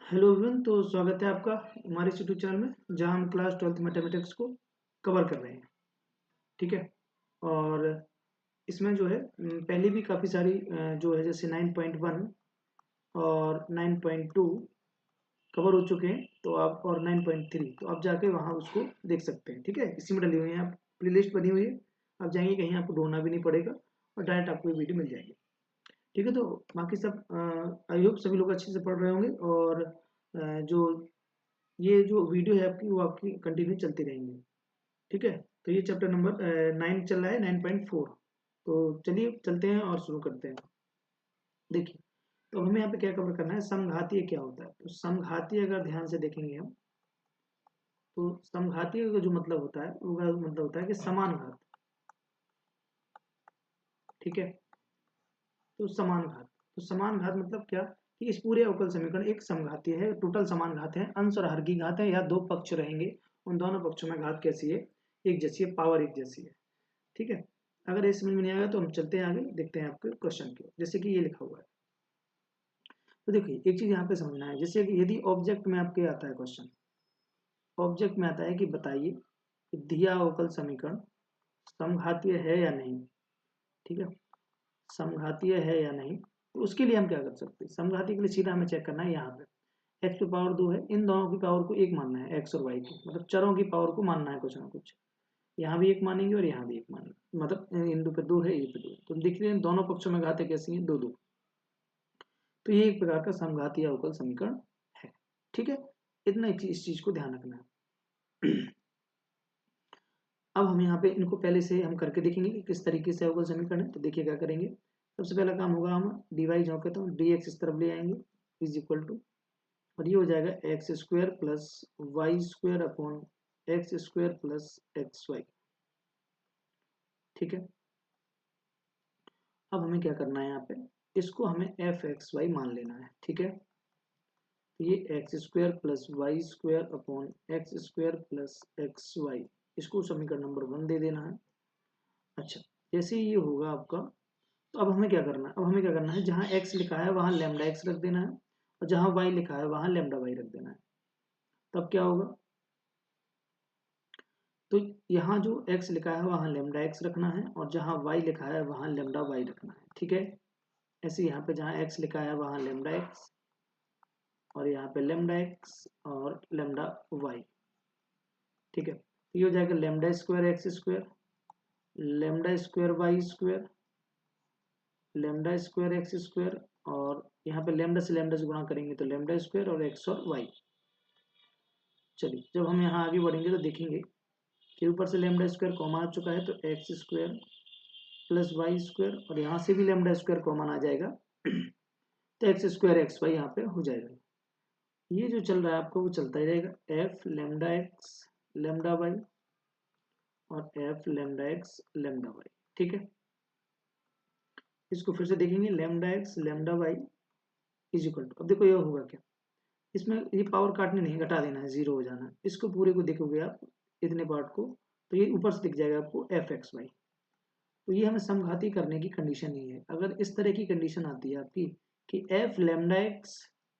Hello everyone. तो स्वागत है आपका हमारे इस यूट्यूब चैनल में, जहां हम क्लास 12th मैथमेटिक्स को कवर कर रहे हैं। ठीक है। और इसमें जो है पहले भी काफ़ी सारी जो है जैसे 9.1 और 9.2 कवर हो चुके हैं। तो आप और 9.3 तो आप जाके वहाँ उसको देख सकते हैं। ठीक है, इसी में डली हुई है, आप प्लेलिस्ट बनी हुई है। आप जाएंगे कहीं, आपको ढूंढना भी नहीं पड़ेगा और डायरेक्ट आपको ये वीडियो मिल जाएगी। ठीक है। तो बाकी सब आई होप सभी लोग अच्छे से पढ़ रहे होंगे। और जो ये जो वीडियो है आपकी, वो आपकी कंटिन्यू चलती रहेंगी। ठीक है। तो ये चैप्टर नंबर 9 चल रहा है, 9.4। तो चलिए चलते हैं और शुरू करते हैं। देखिए, तो हमें यहाँ पे क्या कवर करना है, समघातीय क्या होता है। तो समघातीय अगर ध्यान से देखेंगे हम, तो समघातीय का जो मतलब होता है, वो मतलब होता है कि समान घात। ठीक है। तो समान घात, तो समान घात मतलब क्या कि इस पूरे अवकल समीकरण एक समघातीय है, टोटल समान घात है, अंश और हर की घात है, या दो पक्ष रहेंगे, उन दोनों पक्षों में घात कैसी है, एक जैसी है, पावर एक जैसी है। ठीक है। अगर ये समझ में नहीं आएगा तो हम चलते हैं आगे, देखते हैं आपके क्वेश्चन की। जैसे कि ये लिखा हुआ है, तो देखिए एक चीज यहाँ पे समझना है। जैसे कि यदि ऑब्जेक्ट में आपके आता है क्वेश्चन, ऑब्जेक्ट में आता है कि बताइए कि दिया अवकल समीकरण समघातीय है या नहीं। ठीक है, समघातीय है या नहीं, तो उसके लिए हम क्या कर सकते हैं। समघातीय के लिए सीधा हमें चेक करना है, यहाँ पे एक्स की पावर 2 है, इन दोनों की पावर को एक मानना है, एक्स और वाई की, मतलब चरों की पावर को मानना है कुछ ना कुछ। यहाँ भी एक मानेंगे और यहाँ भी एक मानेंगे, मतलब इन दो पे 2 है, ये पे 2 है, तो दिख रहे हैं दोनों पक्षों में घातें कैसी हैं, 2 2। तो ये एक प्रकार का समघातीय अवकल समीकरण है। ठीक है, इतना इस चीज को ध्यान रखना है। अब हम यहाँ पे इनको पहले से हम करके देखेंगे कि किस तरीके से अवकल समीकरण है। तो देखिए क्या करेंगे। सबसे पहला काम होगा, हम डीवाई जो कहते हैं डी एक्स इस तरफ ले आएंगे, इज इक्वल टू, और ये हो जाएगा x square plus Y square upon x square plus x Y. ठीक है। अब हमें क्या करना है, यहाँ पे इसको हमें एफ एक्स वाई मान लेना है। ठीक है। तो ये x square plus Y square upon x square plus x y, इसको समीकरण नंबर 1 दे देना है। अच्छा, जैसे ही ये होगा आपका, तो अब हमें क्या करना है, अब हमें क्या करना है, जहाँ x लिखा है वहाँ लैम्डा x रख देना है, और जहाँ y लिखा है वहाँ लैम्डा y रख देना है। तब क्या होगा, तो यहाँ जो x लिखा है वहाँ लैम्डा x रखना है, और जहाँ y लिखा है वहाँ लैम्डा y रखना है। ठीक है। ऐसे यहाँ पे जहाँ x लिखा है वहाँ लैम्डा x, और यहाँ पे लैम्डा x और लैम्डा y। ठीक है। तो ये हो जाएगा lambda square x square, lambda square Y square, lambda square x square, और यहाँ पे लेमडा से लेमडा से गुणा करेंगे तो लेमडा स्क्वायर और एक्स और वाई। चलिए, जब हम यहाँ आगे बढ़ेंगे तो देखेंगे कि ऊपर से लेमडा स्क्वायर कॉमन आ चुका है, तो x square plus Y square, और यहाँ से भी लेमडा स्क्वायर कॉमन आ जाएगा, तो एक्स स्क्वायर एक्स वाई यहाँ पे हो जाएगा। ये जो चल रहा है आपको वो चलता ही रहेगा, F lambda X lambda Y और F lambda X lambda Y. ठीक है। इसको फिर से देखेंगे, lambda X lambda Y is equal to, अब देखो ये होगा क्या, इसमें ये पावर काटने नहीं, घटा देना है, जीरो हो जाना है। इसको पूरे को देखोगे आप, इतने पार्ट को, तो ये ऊपर से दिख जाएगा आपको एफ एक्स वाई। तो ये हमें समघाती करने की कंडीशन ही है। अगर इस तरह की कंडीशन आती है आपकी कि F lambda X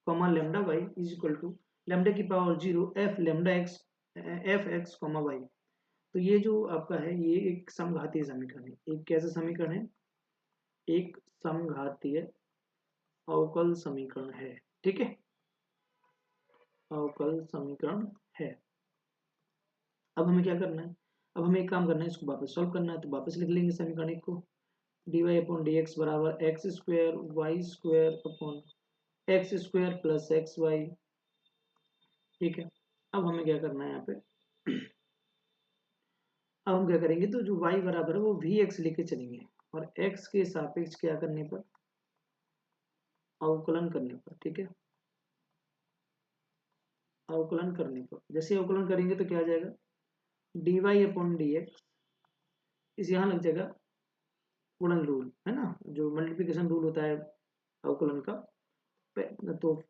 comma lambda Y is equal to lambda की power 0 F lambda X F X comma Y, तो ये जो आपका है ये एक समघातीय समीकरण है। एक कैसा समीकरण है, एक समघातीय अवकल समीकरण है। ठीक है, अवकल समीकरण है। अब हमें क्या करना है, अब हमें एक काम करना है, इसको वापस सॉल्व करना है। तो वापस लिख लेंगे समीकरण एक को, D Y upon D x बराबर x square Y square upon x square plus x Y. ठीक है। अब हमें क्या करना है यहाँ पे, अब हम क्या करेंगे, तो जो y बराबर है वो वी एक्स लेके चलेंगे, और x के सापेक्ष क्या करने पर, अवकलन करने पर। ठीक है, अवकलन करने पर, जैसे अवकलन करेंगे तो क्या आ जाएगा, d Y upon D x, इस यहाँ लग जाएगा गुणन रूल है ना, जो मल्टीप्लिकेशन रूल होता है अवकलन का। तो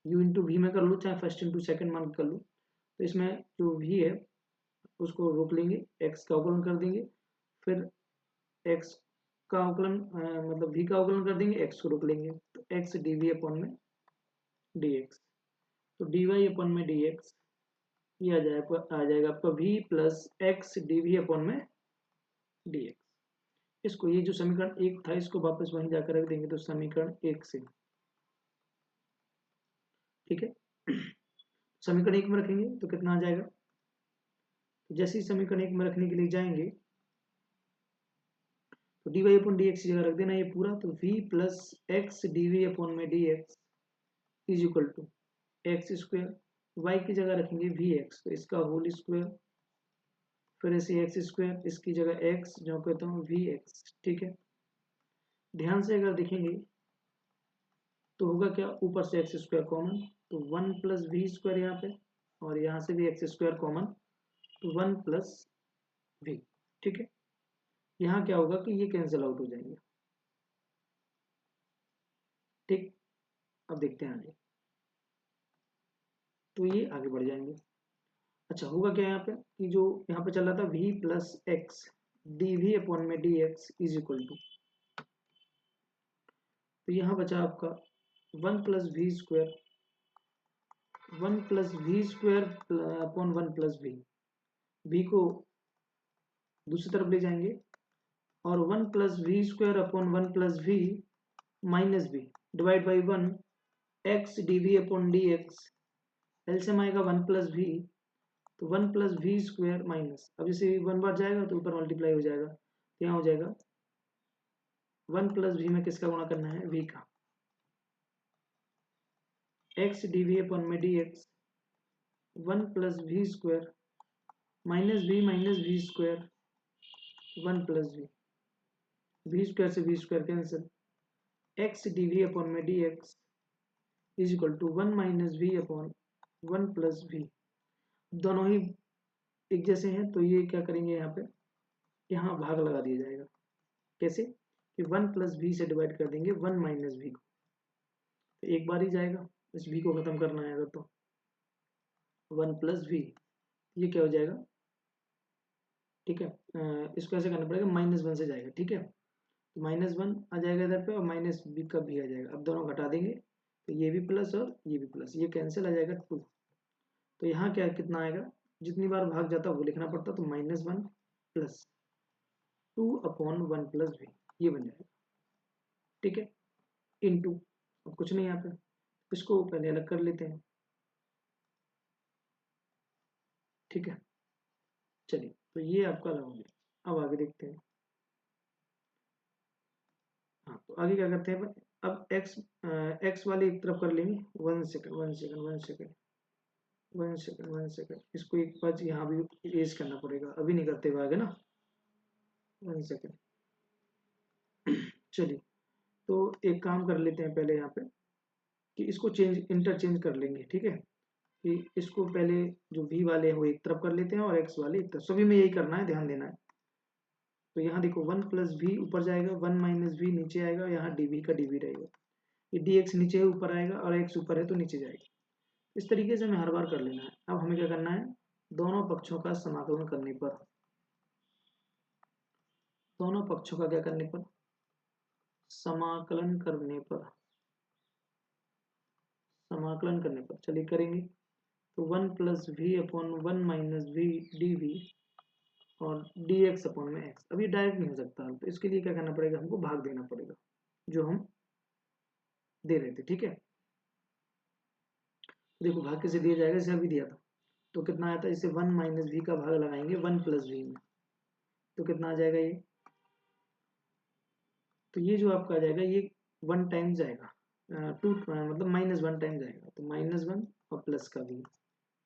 u इंटू वी में कर लो, चाहे फर्स्ट इंटू सेकेंड मान कर लो। तो इसमें जो v है उसको रोक लेंगे, x का अवकलन कर देंगे, फिर x का अवकलन मतलब v का अवकलन कर देंगे, x को रोक लेंगे, तो x डी वी अपॉन में dx, तो dy अपॉन में dx ये आ जाएगा आपका v plus x d upon में dx। इसको ये जो समीकरण 1 था इसको वापस वहीं जाकर रख देंगे तो समीकरण 1 से, ठीक है। समीकरण 1 में रखेंगे तो कितना आ जाएगा, जैसे ही समीकरण 1 में रखने के लिए जाएंगे तो dy अपॉन dx की जगह रख देना ये पूरा, तो v plus x d upon में dx is equal to x square, y की जगह रखेंगे vx तो इसका होल स्क्वायर, फिर ऐसे एक्स स्क्वायर, इसकी जगह x जो कहता हूँ vx, ठीक है। ध्यान से अगर देखेंगे तो होगा क्या, ऊपर से एक्स स्क्वायर कॉमन तो 1 प्लस वी स्क्वायर यहाँ पे, और यहाँ से भी एक्स स्क्वायर कॉमन तो 1 प्लस वी, ठीक है। यहाँ क्या होगा कि ये कैंसिल आउट हो जाएंगे, ठीक। अब देखते हैं आगे, तो ये आगे बढ़ जाएंगे। अच्छा होगा क्या यहाँ पे कि जो यहाँ पे चल रहा था v plus x D we upon में D x is equal to, तो यहाँ बचा आपका 1 plus we square, 1 plus we square upon 1 plus V, v को दूसरी तरफ ले जाएंगे और 1 plus we square upon 1 plus we minus V divide by 1 x D we upon D x, LCM आएगा 1 प्लस वी, तो 1 प्लस वी स्क्वायर माइनस, अब जैसे 1 बार जाएगा तो ऊपर मल्टीप्लाई हो जाएगा, तो यहाँ हो जाएगा 1 प्लस वी में किसका गुणा करना है, वी का, एक्स डी वी अपॉन में D X 1 plus we square minus we square 1 plus we square से V square cancel, x D we upon में D x is equal to 1 minus we upon 1 plus V, दोनों ही एक जैसे हैं तो ये क्या करेंगे यहाँ पे, यहाँ भाग लगा दिया जाएगा, कैसे कि 1 प्लस वी से डिवाइड कर देंगे 1 माइनस वी को, तो एक बार ही जाएगा, इस वी को खत्म करना है अगर तो 1 प्लस वी, ये क्या हो जाएगा, ठीक है। इसको ऐसे करना पड़ेगा -1 से जाएगा, ठीक है। तो -1 आ जाएगा इधर पे और माइनस बी का भी आ जाएगा, अब दोनों घटा देंगे तो ये भी प्लस और ये भी प्लस, ये कैंसिल आ जाएगा 2, तो यहाँ क्या कितना आएगा, जितनी बार भाग जाता वो लिखना पड़ता, तो -1 प्लस 2 अपॉन 1 प्लस वी, ये बन जाएगा, ठीक है, इनटू, अब कुछ नहीं यहाँ पे, इसको पहले अलग कर लेते हैं, ठीक है। चलिए तो ये आपका अलग हो गया, अब आगे देखते हैं। हाँ तो आगे क्या करते हैं, अब एक्स वाले एक तरफ कर लेंगे, 1 सेकंड, इसको एक बार यहाँ भी इरेज करना पड़ेगा, अभी नहीं करते हुए आगे ना, 1 सेकंड। चलिए तो एक काम कर लेते हैं पहले यहाँ पे कि इसको इंटरचेंज कर लेंगे, ठीक है, कि इसको पहले जो v वाले हैं वो एक तरफ कर लेते हैं और x वाले एक तरफ, सभी में यही करना है, ध्यान देना है। तो यहाँ देखो 1 प्लस वी ऊपर जाएगा, 1 माइनस वी नीचे आएगा, यहाँ dv का dv रहेगा, ये dx नीचे है ऊपर आएगा और x ऊपर है तो नीचे जाएगा, इस तरीके से हमें हर बार कर लेना है। अब हमें क्या करना है, दोनों पक्षों का समाकलन करने पर, दोनों पक्षों का क्या करने पर, समाकलन करने पर, समाकलन करने पर चलिए करेंगे, तो 1 plus we upon 1 minus v d v और डी एक्स अपॉन में एक्स, अभी डायरेक्ट नहीं हो सकता, तो इसके लिए क्या करना पड़ेगा, हमको भाग देना पड़ेगा जो हम दे रहे थे, ठीक है। देखो भाग कैसे दिया जाएगा, जैसे अभी दिया था, तो कितना आया था, इसे 1 माइनस वी का भाग लगाएंगे 1 प्लस वी में, तो कितना आ जाएगा ये, तो ये जो आपका आ जाएगा ये 1 टाइम जाएगा, 2 मतलब -1 टाइम जाएगा, तो -1 और प्लस का भी,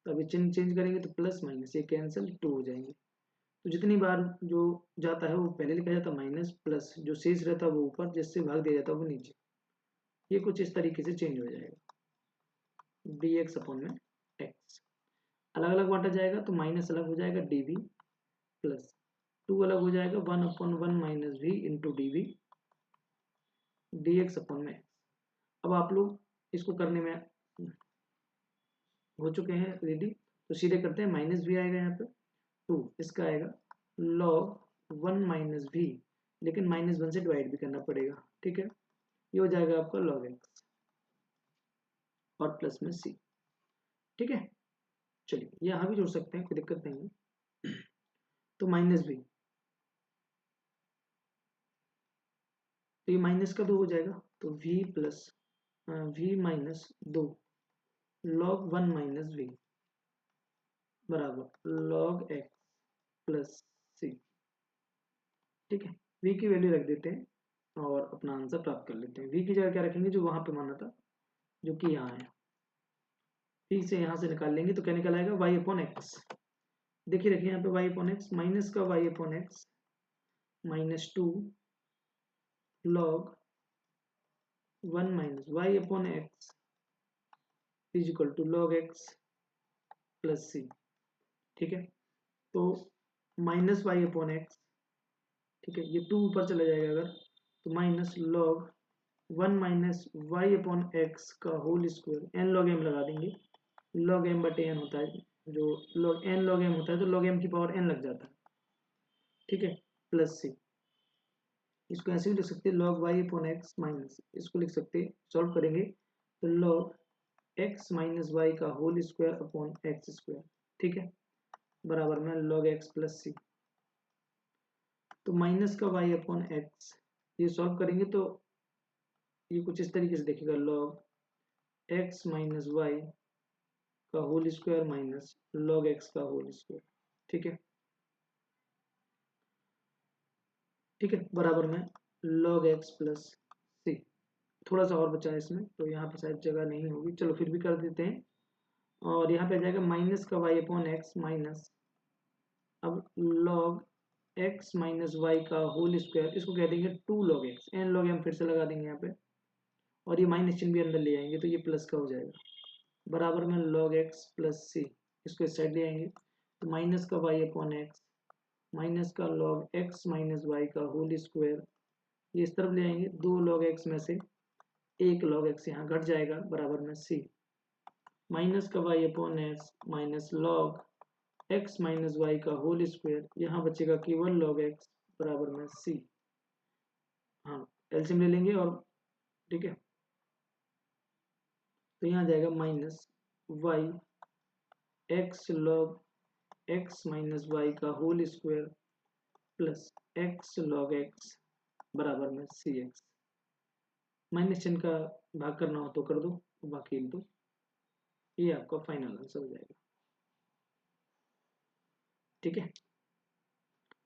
तो अभी चिन्ह चेंज करेंगे तो प्लस माइनस ये कैंसिल 2 हो जाएंगे, तो जितनी बार जो जाता है वो पहले लिखा जाता है माइनस, प्लस जो शेष रहता है वो ऊपर, जिससे भाग दिया जाता है वो नीचे, ये कुछ इस तरीके से चेंज हो जाएगा, डी एक्स अपॉन में एक्स, अलग अलग बांटा जाएगा तो माइनस अलग हो जाएगा डी वी, प्लस 2 अलग हो जाएगा 1 upon 1 minus v into d v d x upon में एक्स। अब आप लोग इसको करने में हो चुके हैं रेडी, तो सीधे करते हैं, माइनस वी आएगा यहाँ पे 2, इसका आएगा log 1 माइनस वी, लेकिन -1 से डिवाइड भी करना पड़ेगा, ठीक है, ये हो जाएगा आपका log x, और प्लस में सी। ठीक है, चलिए यहाँ भी जोड़ सकते हैं, कोई दिक्कत नहीं है। तो माइनस बी, तो ये माइनस का 2 हो जाएगा, तो v plus v minus 2 log 1 minus v बराबर log x प्लस सी। ठीक है, v की वैल्यू रख देते हैं और अपना आंसर प्राप्त कर लेते हैं। v की जगह क्या रखेंगे, जो वहां पे माना था, जो कि यहाँ है। v से यहाँ से निकाल लेंगे तो क्या निकल आएगा, y अपॉन एक्स। देखिए रखिए यहाँ पे y अपॉन एक्स, माइनस का y upon x minus 2 log 1 minus y upon x is equal to log x plus सी। ठीक है, तो माइनस y अपॉन एक्स, ठीक है, ये 2 ऊपर चला जाएगा अगर, तो minus log 1 minus y upon X का whole square, n log m लगा देंगे, log m बटे n होता है, जो log n log m होता है तो log m की पावर n लग जाता है। ठीक है, प्लस सी। इसको ऐसे भी लिख सकते हैं log y upon x minus, इसको लिख सकते हैं, सॉल्व करेंगे तो log x माइनस वाई का whole square upon x square. ठीक है, बराबर में log x प्लस सी। तो माइनस का y अपॉन एक्स, ये सॉल्व करेंगे तो ये कुछ इस तरीके से देखिएगा, log x माइनस वाई का whole square minus log x का होल स्क्वायर। ठीक है, ठीक है, बराबर में log x प्लस सी। थोड़ा सा और बचा है इसमें, तो यहाँ पे शायद जगह नहीं होगी, चलो फिर भी कर देते हैं। और यहाँ पे आ जाएगा माइनस का y अपॉन एक्स माइनस, अब log x माइनस वाई का होल स्क्वायर, इसको कह देंगे 2 log x, n log m फिर से लगा देंगे यहाँ पे, और ये माइनस चिन्ह भी अंदर ले आएंगे तो ये प्लस का हो जाएगा, बराबर में log x प्लस सी। इसको इस साइड ले आएंगे तो माइनस का y अपॉन एक्स माइनस का log x माइनस वाई का होल स्क्वायर, ये इस तरफ ले आएंगे, 2 log x में से 1 log x यहाँ घट जाएगा, बराबर में सी। माइनस का y upon x minus log x minus Y का होल स्क्वायर, यहाँ बचेगा केवल log x, बराबर में सी। हाँ, एलसीएम ले लेंगे और, ठीक है, तो यहाँ जाएगा minus Y X log x minus Y का whole square plus x log x बराबर में सी एक्स। माइनस चिन्ह का भाग करना हो तो कर दो, बाकी लिख दो, ये आपका फाइनल आंसर हो जाएगा। ठीक है,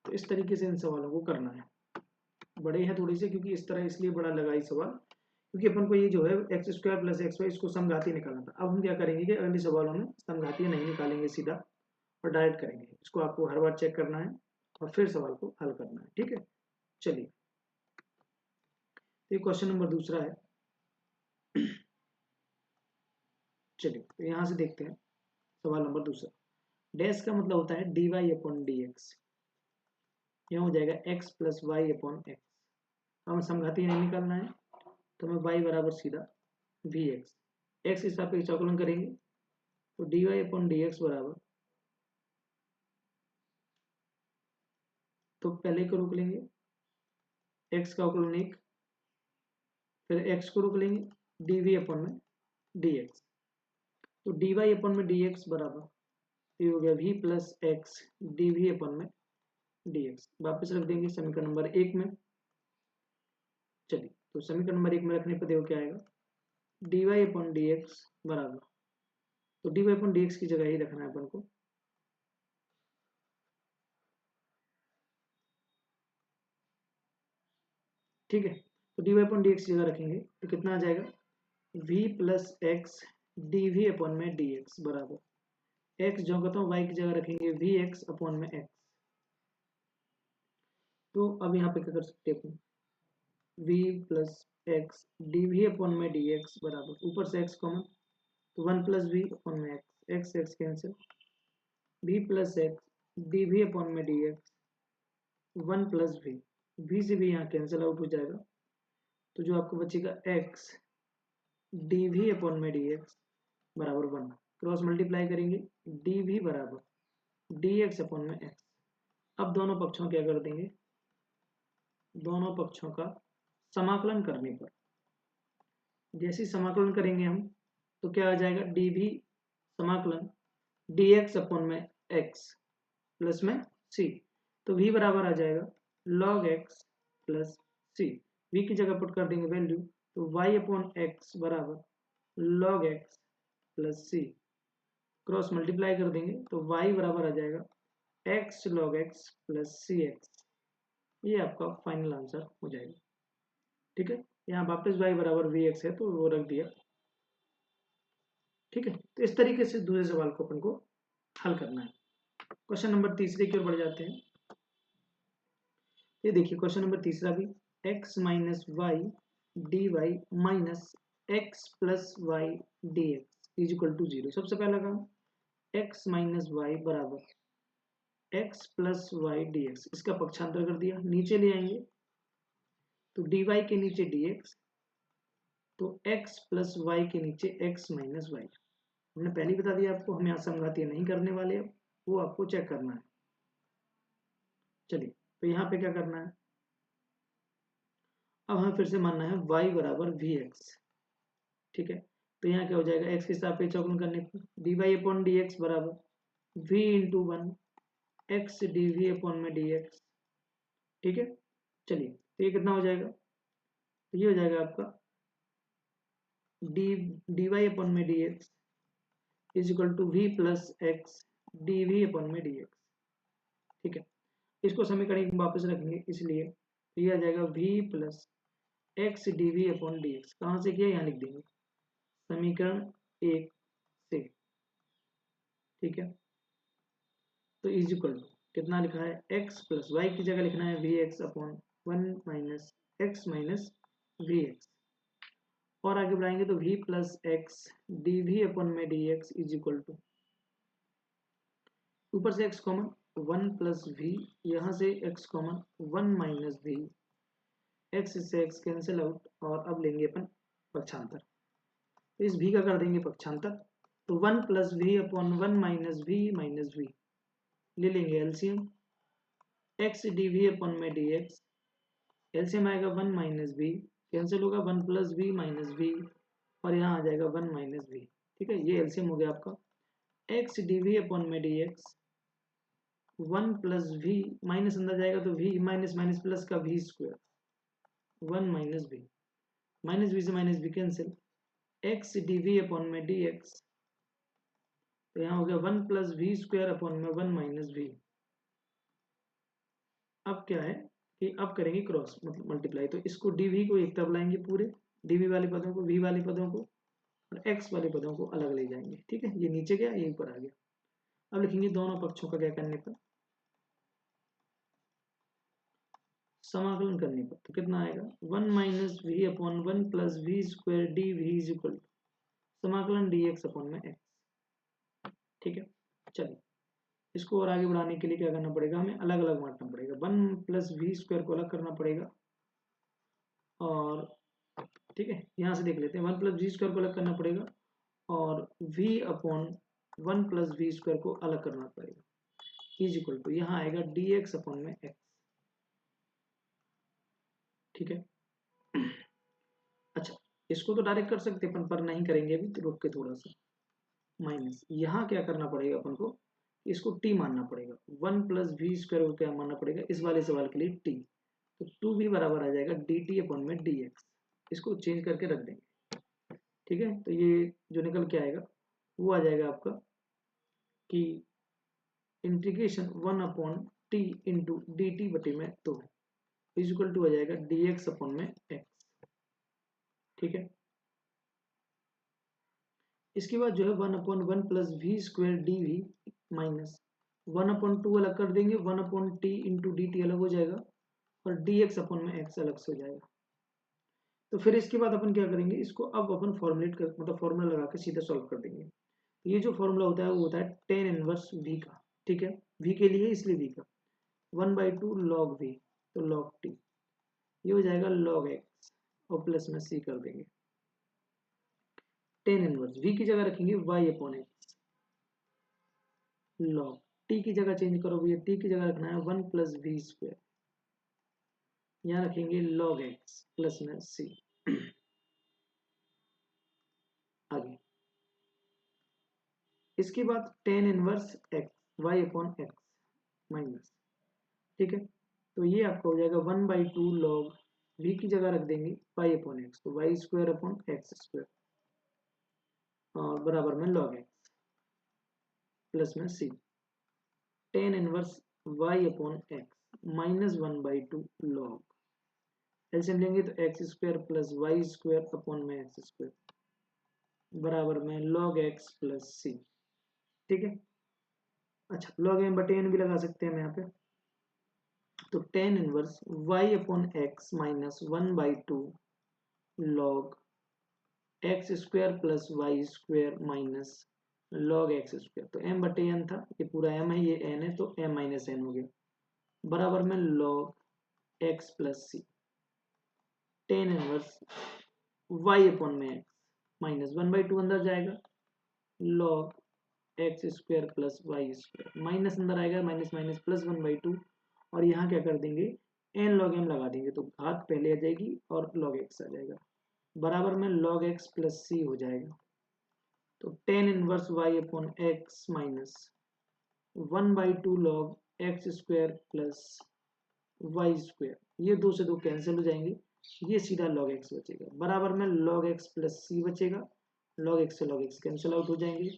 तो इस तरीके से इन सवालों को करना है। बड़े हैं थोड़ी से, क्योंकि इस तरह इसलिए बड़ा लगा ये सवाल, क्योंकि अपन को ये जो है x square plus x y, इसको समघाती निकालना था। अब हम क्या करेंगे कि अगले सवालों में समघाती नहीं निकालेंगे सीधा, और डायरेक्ट करेंगे। इसको आपको हर बार चेक करना है और फिर सवाल को हल करना है। ठीक है, चलिए, तो क्वेश्चन नंबर दूसरा है। चलिए, तो यहाँ से देखते हैं सवाल नंबर दूसरा। डैश का मतलब होता है d Y upon D x, यहाँ हो जाएगा x plus y upon x. हमें समघाती नहीं निकालना है, तो हमें y बराबर सीधा वी एक्स, एक्स के सापेक्ष अवकलन करेंगे तो d Y upon D x बराबर, तो पहले को रोक लेंगे, x का अवकलन 1, फिर x को रोक लेंगे, डी वी अपॉन में डी एक्स, तो डी वाई अपॉन में डी एक्स बराबर, ये हो गया v plus x D we upon में डी एक्स। वापिस रख देंगे समीकरण नंबर 1 में। चलिए, तो समीकरण नंबर 1 में रखने पर देखो क्या आएगा, d Y upon D x बराबर, तो d Y upon D x की जगह ही रखना है अपन को, ठीक है। तो d Y upon D x की जगह रखेंगे तो कितना आ जाएगा, v plus x D we upon में डी एक्स बराबर, एक्स जो कहता हूँ y की जगह रखेंगे वी एक्स अपॉन में x। तो अब यहाँ पे क्या कर सकते हैं अपन, v plus x D we upon में डी एक्स बराबर, ऊपर से x कॉमन, तो 1 प्लस वी अपॉन में X, X cancel, v plus x D we upon में D X, 1 plus V, V से भी यहाँ कैंसिल आउट हो जाएगा, तो जो आपको बचेगा x डी वी अपॉन में डी एक्स बराबर 1, क्रॉस मल्टीप्लाई करेंगे, डी वी बराबर डी एक्स अपॉन में एक्स। अब दोनों पक्षों क्या कर देंगे, दोनों पक्षों का समाकलन करने पर, जैसे समाकलन करेंगे हम तो क्या आ जाएगा, डी वी समाकलन डी एक्स अपॉन में एक्स प्लस में सी। तो v बराबर आ जाएगा log x प्लस सी। v की जगह पुट कर देंगे वैल्यू, तो y अपॉन एक्स बराबर log x प्लस सी। क्रॉस मल्टीप्लाई कर देंगे तो y बराबर आ जाएगा x log x प्लस सी एक्स। ये आपका फाइनल आंसर हो जाएगा। ठीक है, यहाँ वापस y बराबर वी एक्स है तो वो रख दिया। ठीक है, तो इस तरीके से दूसरे सवाल को अपन को हल करना है। क्वेश्चन नंबर तीसरे की ओर बढ़ जाते हैं। ये देखिए क्वेश्चन नंबर तीसरा भी, x minus y d y minus x plus y d x is equal to 0। सबसे पहला काम, x माइनस वाई बराबर x plus y d x, इसका पक्षांतर कर दिया, नीचे ले आएंगे तो dy के नीचे dx, तो x प्लस वाई के नीचे x माइनस वाई। हमने पहले ही बता दिया आपको, हम यहाँ संघातीय नहीं करने वाले, अब वो आपको चेक करना है। चलिए, तो यहाँ पे क्या करना है, अब हमें फिर से मानना है y बराबर वी एक्स। ठीक है, तो यहाँ क्या हो जाएगा, x के सापेक्ष अवकलन करने पर dy अपॉन डी एक्स बराबर v into 1 x D we upon में डी एक्स। ठीक है, चलिए तो ये कितना हो जाएगा, तो ये हो जाएगा आपका डी वाई अपॉन में D x is equal to v plus x D we upon में डी एक्स। ठीक है, इसको समीकरण वापस रखेंगे, इसलिए ये आ जाएगा v plus x D we upon D x. कहाँ से किया, यहाँ लिख देंगे समीकरण 1 से। ठीक है, तो इज इक्वल टू कितना लिखा है, x प्लस वाई की जगह लिखना है we x upon 1 minus x minus V X, और आगे बढ़ाएंगे तो v plus x D we upon में D x is equal to, ऊपर से x कॉमन 1 प्लस वी, यहाँ से x common 1 minus v, x से x कैंसिल आउट, और अब लेंगे अपन पक्षांतर, तो इस v का कर देंगे पक्षांतर, तो 1 plus we upon 1 minus v ले लेंगे LCM, x D we upon में डी एक्स, एलसीएम आएगा 1 माइनस वी, कैंसिल होगा 1 प्लस वी माइनस वी, और यहाँ आ जाएगा 1 माइनस वी। ठीक है, ये एलसीएम हो गया आपका, x डी वी अपॉन में D X 1 plus we, minus अंदर जाएगा तो v माइनस माइनस प्लस का v square 1 minus V, minus V से minus V cancel, x D we upon में डी एक्स, तो यहाँ हो गया 1 प्लस वी स्क्वायर अपॉन में 1 माइनस वी। अब क्या है कि अब करेंगे क्रॉस मतलब मल्टीप्लाई, तो इसको dv को एक तरफ लाएंगे पूरे, dv वाले पदों को, v वाले पदों को, और x वाले पदों को अलग ले जाएंगे। ठीक है, ये नीचे गया, ये ऊपर आ गया। अब लिखेंगे दोनों पक्षों का क्या करने पर, समाकलन करने पर, तो कितना आएगा 1 minus we upon 1 plus we square d v is equal to समाकलन डी एक्स अपॉन में एक्स। ठीक है, चलिए इसको और आगे बढ़ाने के लिए क्या करना पड़ेगा, हमें अलग अलग बांटना पड़ेगा, 1 प्लस वी स्क्वायर को अलग करना पड़ेगा, और ठीक है यहाँ से देख लेते हैं 1 प्लस वी स्क्वायर को अलग करना पड़ेगा, और v अपॉन 1 प्लस वी स्क्वायर को अलग करना पड़ेगा, इज इक्वल टू यहाँ आएगा डी एक्स अपॉन में एक्स। ठीक है, अच्छा इसको तो डायरेक्ट कर सकते अपन, पर नहीं करेंगे अभी, तो रुक के थोड़ा सा, माइनस यहाँ क्या करना पड़ेगा अपन को, इसको t मानना पड़ेगा, 1 प्लस वी स्क्वायर को क्या मानना पड़ेगा इस वाले सवाल के लिए t, तो 2v बराबर आ जाएगा डी टी अपॉन में डी एक्स, इसको चेंज करके रख देंगे। ठीक है, तो ये जो निकल के आएगा वो आ जाएगा आपका कि integration 1 upon t into d t बटे में 2 इज इक्वल टू आ जाएगा डी एक्स अपॉन में एक्स। ठीक है, इसके बाद जो है 1 upon 1 plus we square d v minus 1 upon 2 अलग कर देंगे, 1 upon t into d t अलग हो जाएगा, और डी एक्स अपॉन में एक्स अलग से हो जाएगा। तो फिर इसके बाद अपन क्या करेंगे, इसको अब अपन फॉर्मुलेट कर मतलब फॉर्मूला लगा के सीधा सॉल्व कर देंगे। ये जो फॉर्मूला होता है वो होता है टेन इनवर्स वी का। ठीक है, वी के लिए इसलिए वी का 1/2 लॉग वी, तो लॉग टी, ये हो जाएगा लॉग एक्स, और प्लस में सी कर देंगे, टेन इनवर्स वी की जगह रखेंगे Y upon x, log t की जगह चेंज करो भैया, टी की जगह रखना है 1 प्लस वी स्क्वायर, यहाँ रखेंगे लॉग एक्स प्लस में सी। आगे इसके बाद tan inverse x y upon x minus, ठीक है, तो ये आपका हो जाएगा 1/2 लॉग v की जगह रख देंगे वाई अपॉन एक्स, तो Y square upon x square और बराबर में लॉग एक्स प्लस में सी tan inverse Y upon x minus 1/2 log, LCM लेंगे तो x square plus Y square upon में एक्स स्क्वायर बराबर में लॉग एक्स प्लस सी, ठीक है। अच्छा, लॉग एम बटे एन भी लगा सकते हैं हम यहाँ पे, तो tan inverse Y upon x minus 1/2 log x square plus Y square minus log x square, तो एम बटे एन था, ये पूरा एम है, ये एन है, तो एम माइनस एन हो गया बराबर में log x plus c tan inverse Y upon में एक्स माइनस 1/2 अंदर जाएगा log x square plus Y square minus अंदर आएगा माइनस माइनस प्लस 1/2 और यहाँ क्या कर देंगे एन लॉग एम लगा देंगे, तो घात पहले आ जाएगी और लॉग एक्स आ जाएगा बराबर में लॉग एक्स प्लस सी हो जाएगा, तो tan inverse Y upon x minus 1/2 log x square plus Y square, ये दो से दो कैंसिल हो जाएंगे, ये सीधा log x बचेगा बराबर में log x प्लस सी बचेगा, log x से log x कैंसिल आउट हो जाएंगे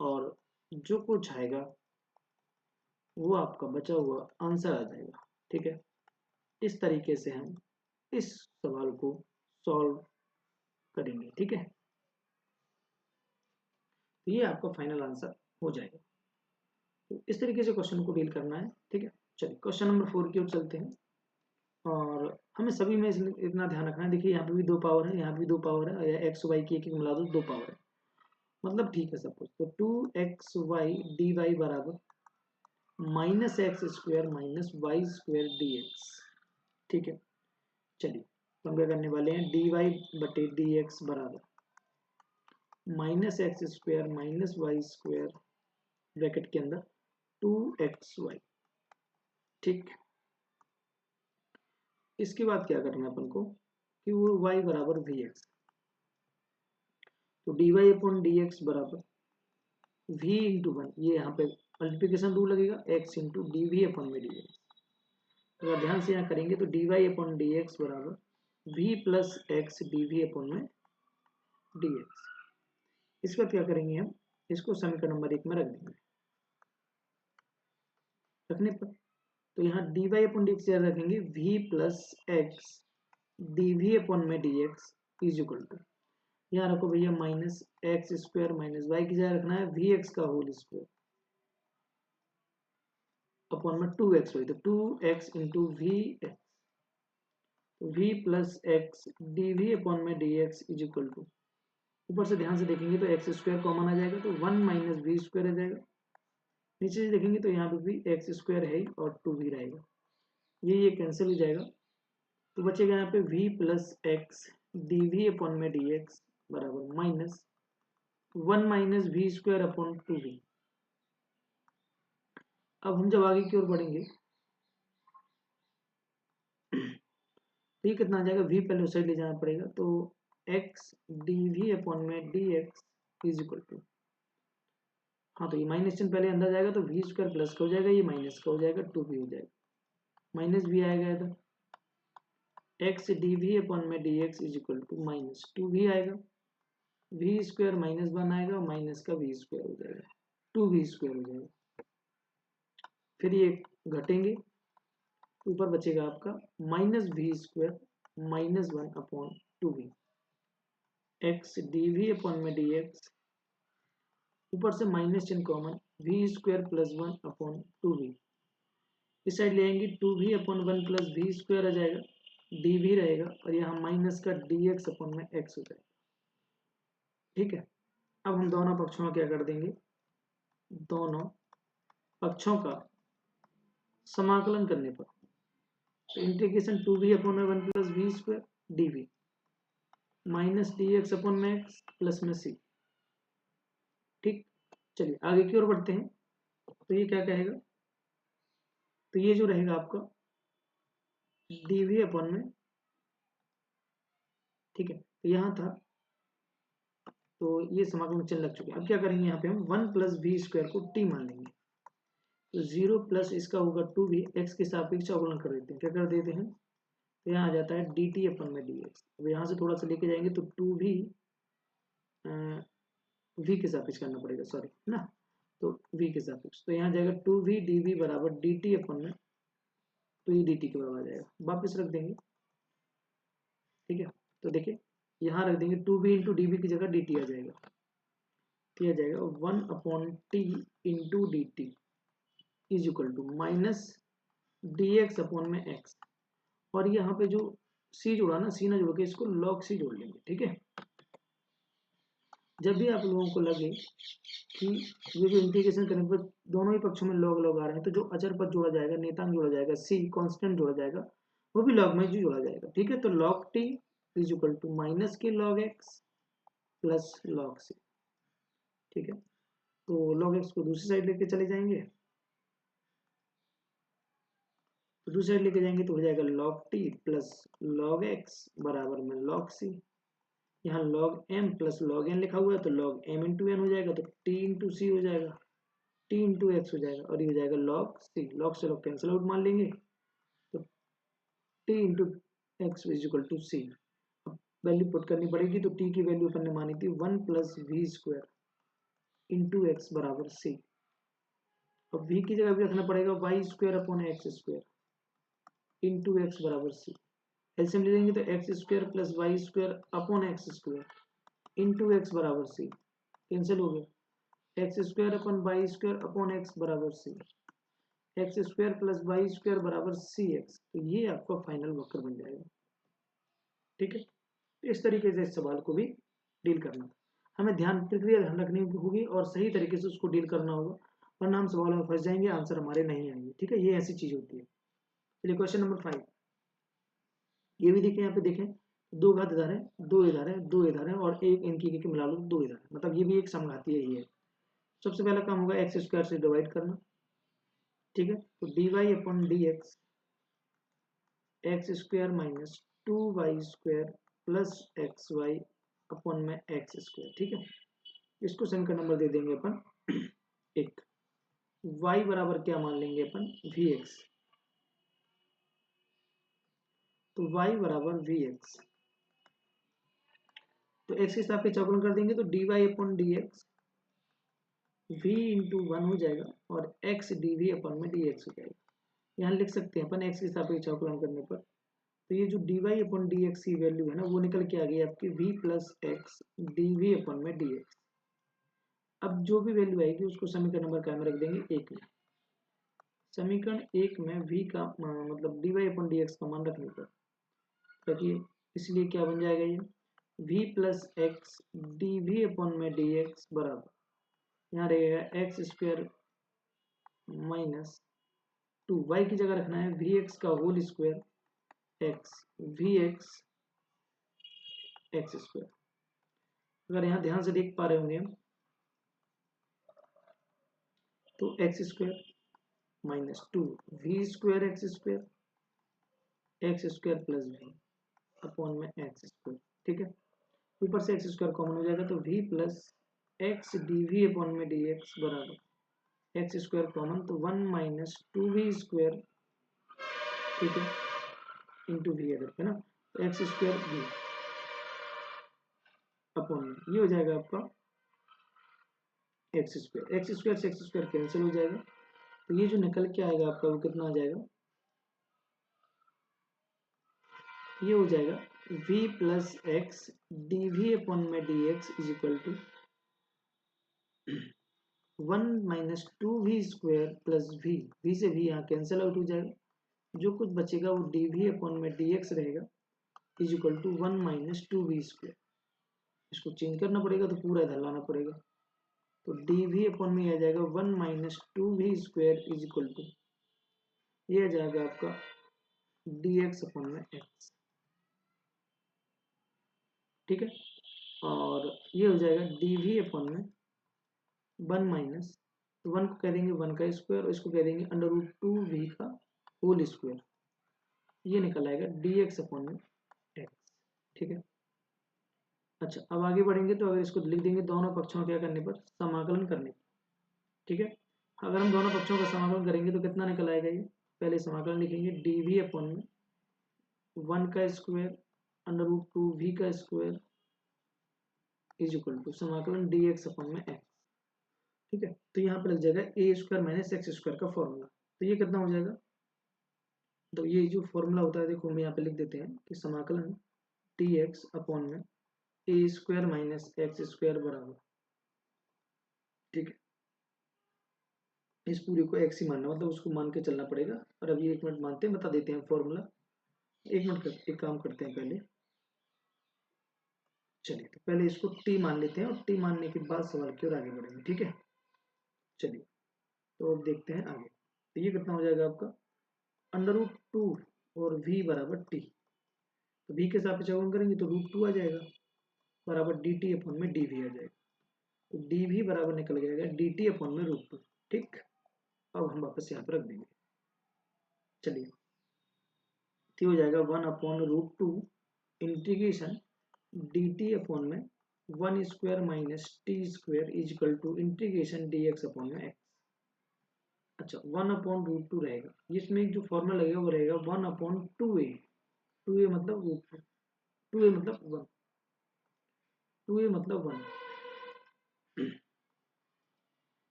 और जो कुछ आएगा वो आपका बचा हुआ आंसर आ जाएगा, ठीक है। इस तरीके से हम इस सवाल को सॉल्व करेंगे, ठीक है, तो ये आपका फाइनल आंसर हो जाएगा। तो इस तरीके से क्वेश्चन को डील करना है, ठीक है। चलिए क्वेश्चन नंबर 4 की ओर चलते हैं और हमें सभी में इतना ध्यान रखना है, देखिए यहाँ पे भी दो पावर है, यहाँ पे भी दो पावर है, एक्स वाई की एक मिला दो, दो पावर है, मतलब ठीक है सब कुछ, तो 2xy dy बराबर minus x square minus y square d x, ठीक है। चलिए तो हम क्या करने वाले हैं dy बटे डी एक्स बराबर minus x square minus y square bracket के अंदर 2xy, ठीक। इसके बाद क्या करना है अपन को कि वो y बराबर वी एक्स, तो dy अपॉन डी एक्स बराबर v इंटू वन, ये यहाँ पे मल्टीप्लिकेशन रूल लगेगा x into d we upon में डी एक्स, तो ध्यान से यहाँ करेंगे तो d Y upon D x बराबर v plus x D we upon में डी एक्स। इसके बाद क्या करेंगे हम इसको समीकरण नंबर 1 में रख देंगे, रखने पर तो यहाँ D Y upon D X रखेंगे v plus x D we upon में D x is equal to, यहाँ रखो भैया minus x square minus Y की जगह रखना है वी एक्स का होल स्क्वायर अपॉन में 2x वाई, तो 2x इंटू वी एक्स, तो v plus x D we upon में D x is equal to, ऊपर से ध्यान से देखेंगे तो एक्स स्क्वायर कॉमन आ जाएगा, तो 1 माइनस वी स्क्वायर आ जाएगा, नीचे से देखेंगे तो यहाँ पे भी एक्स स्क्वायर है और 2 भी रहेगा, ये कैंसिल हो जाएगा, तो बचेगा यहाँ पे v plus x D we upon में डी एक्स बराबर minus 1 minus we square upon 2v। अब हम जब आगे की ओर बढ़ेंगे तो ये कितना आ जाएगा, v पहले उस साइड ले जाना पड़ेगा, तो x डी वी अपॉन में D x is equal to, हाँ तो ये माइनस चिन्ह पहले अंदर जाएगा तो वी स्क्वायर प्लस का हो जाएगा, ये माइनस का हो जाएगा, 2v हो जाएगा, माइनस भी आएगा इधर, x डी वी अपॉन में D x is equal to minus 2v आएगा, वी स्क्वायर माइनस 1 आएगा, माइनस का वी स्क्वायर हो जाएगा, 2v स्क्वायर हो जाएगा, फिर ये घटेंगे, ऊपर बचेगा आपका minus we square minus 1 upon 2v, X D we upon में डी एक्स, ऊपर से माइनस चिन्ह common, V square plus 1 upon 2v, इस साइड ले आएंगे 2v upon 1 plus we square आ जाएगा, dv रहेगा और यहाँ माइनस का dx अपॉन में x हो जाएगा, ठीक है। अब हम दोनों पक्षों में क्या कर देंगे, दोनों पक्षों का समाकलन करने पर, तो इंटीग्रेशन 2v अपॉन में 1 plus we square dv minus dx upon में x प्लस में c, ठीक। चलिए आगे की ओर बढ़ते हैं, तो ये क्या कहेगा, तो ये जो रहेगा आपका dv अपॉन में, ठीक है, तो यहाँ था तो ये समाकलन चिन्ह लग चुके हैं। अब क्या करेंगे, यहाँ पे हम 1 प्लस वी स्क्वायर को टी मान लेंगे। तो 0 प्लस इसका होगा 2v, एक्स के सापेक्ष अवकलन कर देते हैं। क्या कर देते हैं, तो यहाँ आ जाता है dt अपन में dx। अब यहाँ से थोड़ा सा लेके जाएंगे तो 2v v के सापेक्ष करना पड़ेगा, सॉरी ना, तो v के सापेक्ष, तो यहाँ जाएगा 2v dv बराबर dt अपन में, तो ये dt के बराबर आ जाएगा। वापस रख देंगे, ठीक है। तो देखिए यहाँ रख देंगे 2v इंटू डी की जगह dt आ जाएगा, तो आ जाएगा 1/t into d t is equal to minus d x upon में x। और यहाँ पे जो c जोड़ा ना, c ना जोड़ के इसको log c जोड़ लेंगे, ठीक है। जब भी आप लोगों को लगे कि ये जो इंटीग्रेशन करने पर दोनों ही पक्षों में log log आ रहे हैं, तो जो अचर पद जोड़ा जाएगा, नेतांक जोड़ा जाएगा, c कांस्टेंट जोड़ा जाएगा, वो भी log में जो जोड़ा जाएगा, ठीक है। तो log t is equal to minus के log x plus log c, ठीक है। तो log x को दूसरी साइड लेके चले जाएंगे, तो दूसरी साइड लेके जाएंगे तो हो जाएगा log t plus log x बराबर में log c। यहाँ log m plus log n लिखा हुआ है, तो log m इंटू n हो जाएगा, तो t इंटू सी हो जाएगा, t इंटू एक्स हो जाएगा, और ये हो जाएगा log c। log से log कैंसिल आउट मान लेंगे, तो t into X is equal to C. अब वैल्यू पुट करनी पड़ेगी, तो t की वैल्यू अपन ने मानी थी 1 plus we square into X बराबर सी। अब v की जगह भी रखना पड़ेगा Y square upon x square into X बराबर सी। एलसीएम ले लेंगे तो x square plus Y square upon x square into X बराबर सी, कैंसिल हो गया। X square upon Y square upon x बराबर C, X square plus Y square बराबर C x. तो ये आपका फाइनल वक्र बन जाएगा, ठीक है। तो इस तरीके से इस सवाल को भी डील करना था। हमें प्रक्रिया ध्यान रखनी होगी और सही तरीके से उसको डील करना होगा, वरना हम सवालों में फंस जाएंगे, आंसर हमारे नहीं आएंगे, ठीक है। ये ऐसी चीज होती है। चलिए क्वेश्चन नंबर 5, ये भी देखें, यहाँ पे देखें, दो घात इधर है, दो इधर है, दो इधर है, और एक इनकी एक मिला लो तो दो इधर है, मतलब ये भी एक समघाती ही है। सबसे पहला काम होगा एक्स स्क्वायर से डिवाइड करना, ठीक है। तो d Y upon D x square minus 2y square plus x y upon में एक्स स्क्वायर, ठीक है। इसको समीकरण नंबर दे देंगे अपन एक। y बराबर क्या मान लेंगे अपन, vx, तो y बराबर vx, तो x के साथ पे चौकन कर देंगे, तो dy upon dx v into 1 हो जाएगा, और x dv अपॉन में dx हो जाएगा। यहाँ लिख सकते हैं अपन x के सापेक्ष अवकलन करने पर, तो ये जो dy अपॉन dx की वैल्यू है ना, वो निकल के आ गई आपकी v plus x dv upon में dx। अब जो भी वैल्यू आएगी उसको समीकरण नंबर क्या में रख देंगे, एक में। समीकरण एक में v का मतलब dy अपॉन dx का मान रखने पर रखिए, इसलिए क्या बन जाएगा, ये v plus x dv upon में dx बराबर, यहाँ रहेगा एक्स स्क्वायर माइनस 2, वाई की जगह रखना है vx का whole square x vx x square. अगर यहाँ ध्यान से देख पा रहे होंगे हम, तो x square minus 2 v square x square plus we upon में एक्स स्क्वायर, ठीक है। ऊपर से एक्स स्क्वायर कॉमन हो जाएगा, तो v plus x D we upon में डी एक्स बराबर एक्स स्क्वायर कॉमन, तो 1 माइनस 2v स्क्वायर, ठीक है, इंटू वी अगर है ना, तो एक्स स्क्वायर वी अपॉन में ये हो जाएगा आपका एक्स स्क्वायर से एक्स स्क्वायर कैंसिल हो जाएगा, तो ये जो निकल के आएगा आपका वो कितना आ जाएगा, ये हो जाएगा v plus x D we upon में D x is equal to 1 minus 2v square plus v से v यहाँ कैंसिल आउट हो जाएगा, जो कुछ बचेगा वो dv अपॉन में dx रहेगा is equal to 1 minus 2v square. इसको चेंज करना पड़ेगा, तो पूरा इधर लाना पड़ेगा, तो dv अपॉन में आ जाएगा 1 minus 2v square is equal to, ये आ जाएगा आपका dx अपॉन में x, ठीक है। और ये हो जाएगा dv अपॉन में 1 माइनस, तो 1 को कह देंगे 1 का स्क्वायर, और इसको कह देंगे अंडर रूट 2v का होल स्क्वायर, ये निकल आएगा dx अपॉन में x, ठीक है। अच्छा, अब आगे बढ़ेंगे तो अगर इसको लिख देंगे दोनों पक्षों क्या करने पर, समाकलन करने पर, ठीक है। अगर हम दोनों पक्षों का समाकलन करेंगे तो कितना निकल आएगा ये, पहले समाकलन लिखेंगे dv अपॉन में 1 का स्क्वायर अंडर रूट 2v का स्क्वायर इज इक्वल टू समाकलन dx अपॉन में x, ठीक है। तो यहाँ पे लग जाएगा ए स्क्वायर माइनस एक्स स्क्वायर का फॉर्मूला, तो ये कितना हो जाएगा, तो ये जो फॉर्मूला होता है देखो हम यहाँ पे लिख देते हैं कि समाकलन dx अपॉन में ए स्क्वायर माइनस एक्स स्क्वायर बराबर, ठीक है। इस पूरे को एक्स ही मानना, मतलब उसको मान के चलना पड़ेगा। और अभी 1 मिनट मानते हैं, बता देते हैं फॉर्मूला। 1 मिनट एक काम करते हैं पहले, चलिए तो पहले इसको टी मान लेते हैं और टी मानने के बाद सवाल की ओर आगे बढ़ेंगे, ठीक है। चलिए तो अब देखते हैं आगे, तो ये कितना हो जाएगा आपका अंडर रूट 2 और v बराबर टी, तो v के साथ चौगुना करेंगे तो रूट 2 आ जाएगा बराबर डी टी अपॉन में डी वी आ जाएगा, तो डी वी बराबर निकल जाएगा डी टी अपॉन में रूट 2, ठीक। अब हम वापस यहाँ पर रख देंगे, चलिए तो हो जाएगा 1 upon root 2 integration d t upon में 1 square minus t square is equal to integration d x upon में एक्स। अच्छा 1 अपॉन रूट 2 रहेगा, इसमें जो फॉर्मूला लगेगा वो रहेगा 1 अपॉन 2a मतलब रूट 2a मतलब 1, 2a मतलब 1,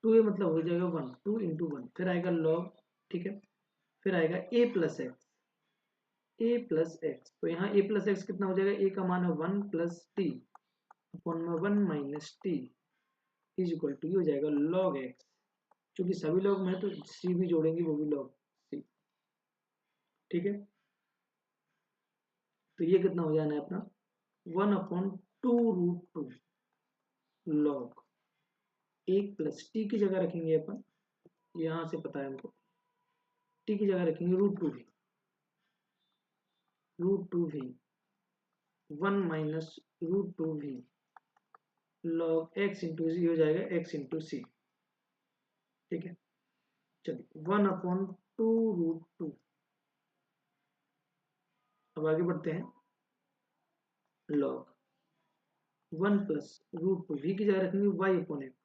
2a मतलब हो जाएगा 1, 2 इंटू 1, फिर आएगा लॉग, ठीक है। फिर आएगा a plus x, A plus x, तो यहाँ ए प्लस एक्स कितना हो जाएगा, ए का मान है 1 प्लस टी अपॉन में 1 minus t is equal to, ये हो जाएगा लॉग एक्स, क्योंकि सभी लॉग में है तो सी भी जोड़ेंगे, वो भी लॉग सी, ठीक है। तो ये कितना हो जाना है अपना 1 अपॉन 2 रूट 2 लॉग, एक प्लस टी की जगह रखेंगे अपन, यहाँ से पता है हमको, टी की जगह रखेंगे रूट टू भी 1 माइनस रूट 2 भी लॉग एक्स इंटू सी हो जाएगा एक्स इंटू सी, ठीक है। चलिए 1 अपॉन 2 रूट 2, अब आगे बढ़ते हैं, लॉग 1 प्लस रूट 2 वी की जगह रखेंगे Y upon x,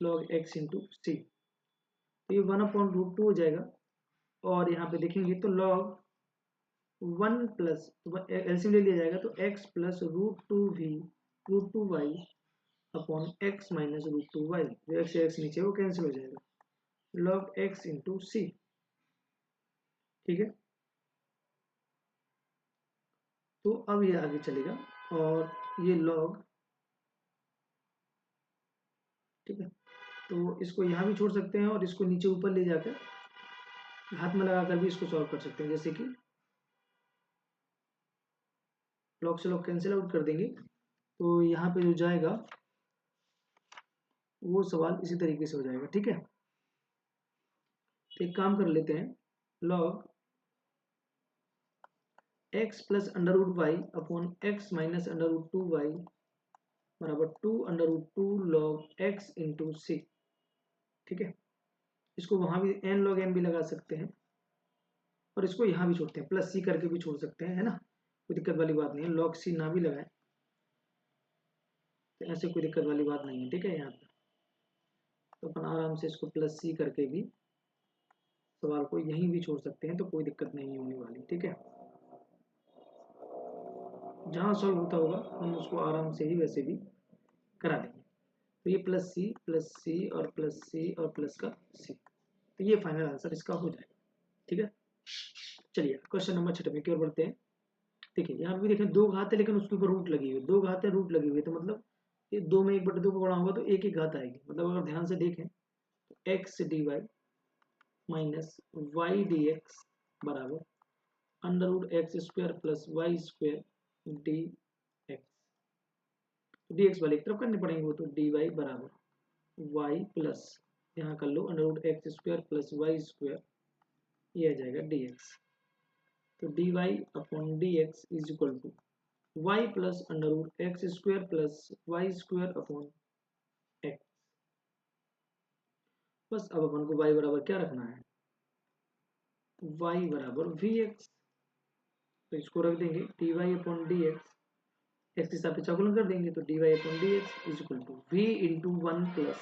log x into C, तो ये 1 अपॉन रूट 2 हो जाएगा। और यहाँ पे देखेंगे तो लॉग 1 प्लस एलसीएम ले लिया जाएगा, तो x plus root 2 v root 2 y upon x minus root 2 y, जो एक्स एक्स नीचे वो कैंसिल हो जाएगा, लॉग एक्स इंटू सी, ठीक है। तो अब ये आगे चलेगा और ये लॉग, ठीक है। तो इसको यहाँ भी छोड़ सकते हैं और इसको नीचे ऊपर ले जाकर हाथ में लगाकर भी इसको सॉल्व कर सकते हैं, जैसे कि लॉग से लॉग कैंसिल आउट कर देंगे, तो यहाँ पे जो जाएगा वो सवाल इसी तरीके से हो जाएगा, ठीक है। तो एक काम कर लेते हैं, log x plus under root y upon x minus under root 2 y बराबर 2 under root 2 log x into c, ठीक है। इसको वहां भी एन लॉग एन भी लगा सकते हैं और इसको यहाँ भी छोड़ते हैं, प्लस सी करके भी छोड़ सकते हैं, है ना, कोई दिक्कत वाली बात नहीं है। लॉग सी ना भी लगाएं तो ऐसे कोई दिक्कत वाली बात नहीं है, ठीक है। यहाँ पर तो अपन आराम से इसको प्लस सी करके भी सवाल को यहीं भी छोड़ सकते हैं, तो कोई दिक्कत नहीं होने वाली, ठीक है। जहाँ सॉल्व होता होगा हम उसको आराम से ही वैसे भी करा देंगे। तो ये प्लस सी और प्लस सी और प्लस का सी, तो ये फाइनल आंसर इसका हो जाएगा, ठीक है। चलिए क्वेश्चन नंबर 6 की ओर बढ़ते हैं। देखिए यहाँ पे भी देखें दो घात है लेकिन उसके ऊपर रूट लगी हुई है, दो घात है रूट लगी हुई है, तो मतलब ये 2 में 1/2 को बड़ा होगा तो एक ही घात आएगी, मतलब अगर ध्यान से देखें तो x d y minus y d x बराबर under root x square plus Y square d x, तो डी एक्स वाले एक तरफ करने पड़ेंगे वो, तो डी वाई बराबर वाई प्लस यहाँ कर लो under root x square plus Y square, ये आ जाएगा डी एक्स, तो d Y upon D x is equal to y plus under root x square plus Y square upon x. बस अब अपन को y बराबर क्या रखना है, y बराबर वी एक्स। तो इसको रख देंगे d Y upon D x, x के साथ पे चाकुलन कर देंगे तो d Y upon D x is equal to v into one plus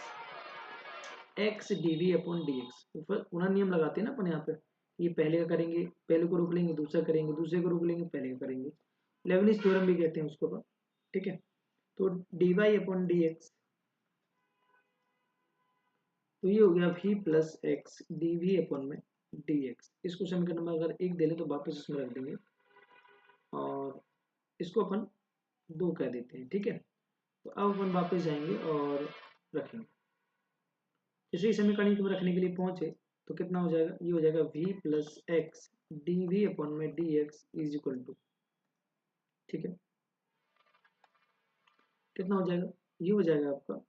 x D we upon D x. पुनः नियम लगाते हैं ना अपन यहाँ पे, ये पहले का करेंगे, पहले को रोक लेंगे, दूसरा करेंगे, दूसरे को रोक लेंगे, पहले का करेंगे, लेबनिज थ्योरम भी कहते हैं उसको अपन। ठीक है, तो d Y upon D x, तो ये हो गया v plus x D we upon में डी एक्स। इसको समीकरण नंबर अगर एक दे लें तो वापस इसमें रख देंगे और इसको अपन 2 कह देते हैं। ठीक है, तो अब अपन वापस जाएंगे और रखेंगे। जैसे ही समीकरण को रखने के लिए पहुंचे तो कितना हो जाएगा, ये हो जाएगा v plus x D we upon में D x is equal to, ठीक है, कितना हो जाएगा, ये हो जाएगा आपका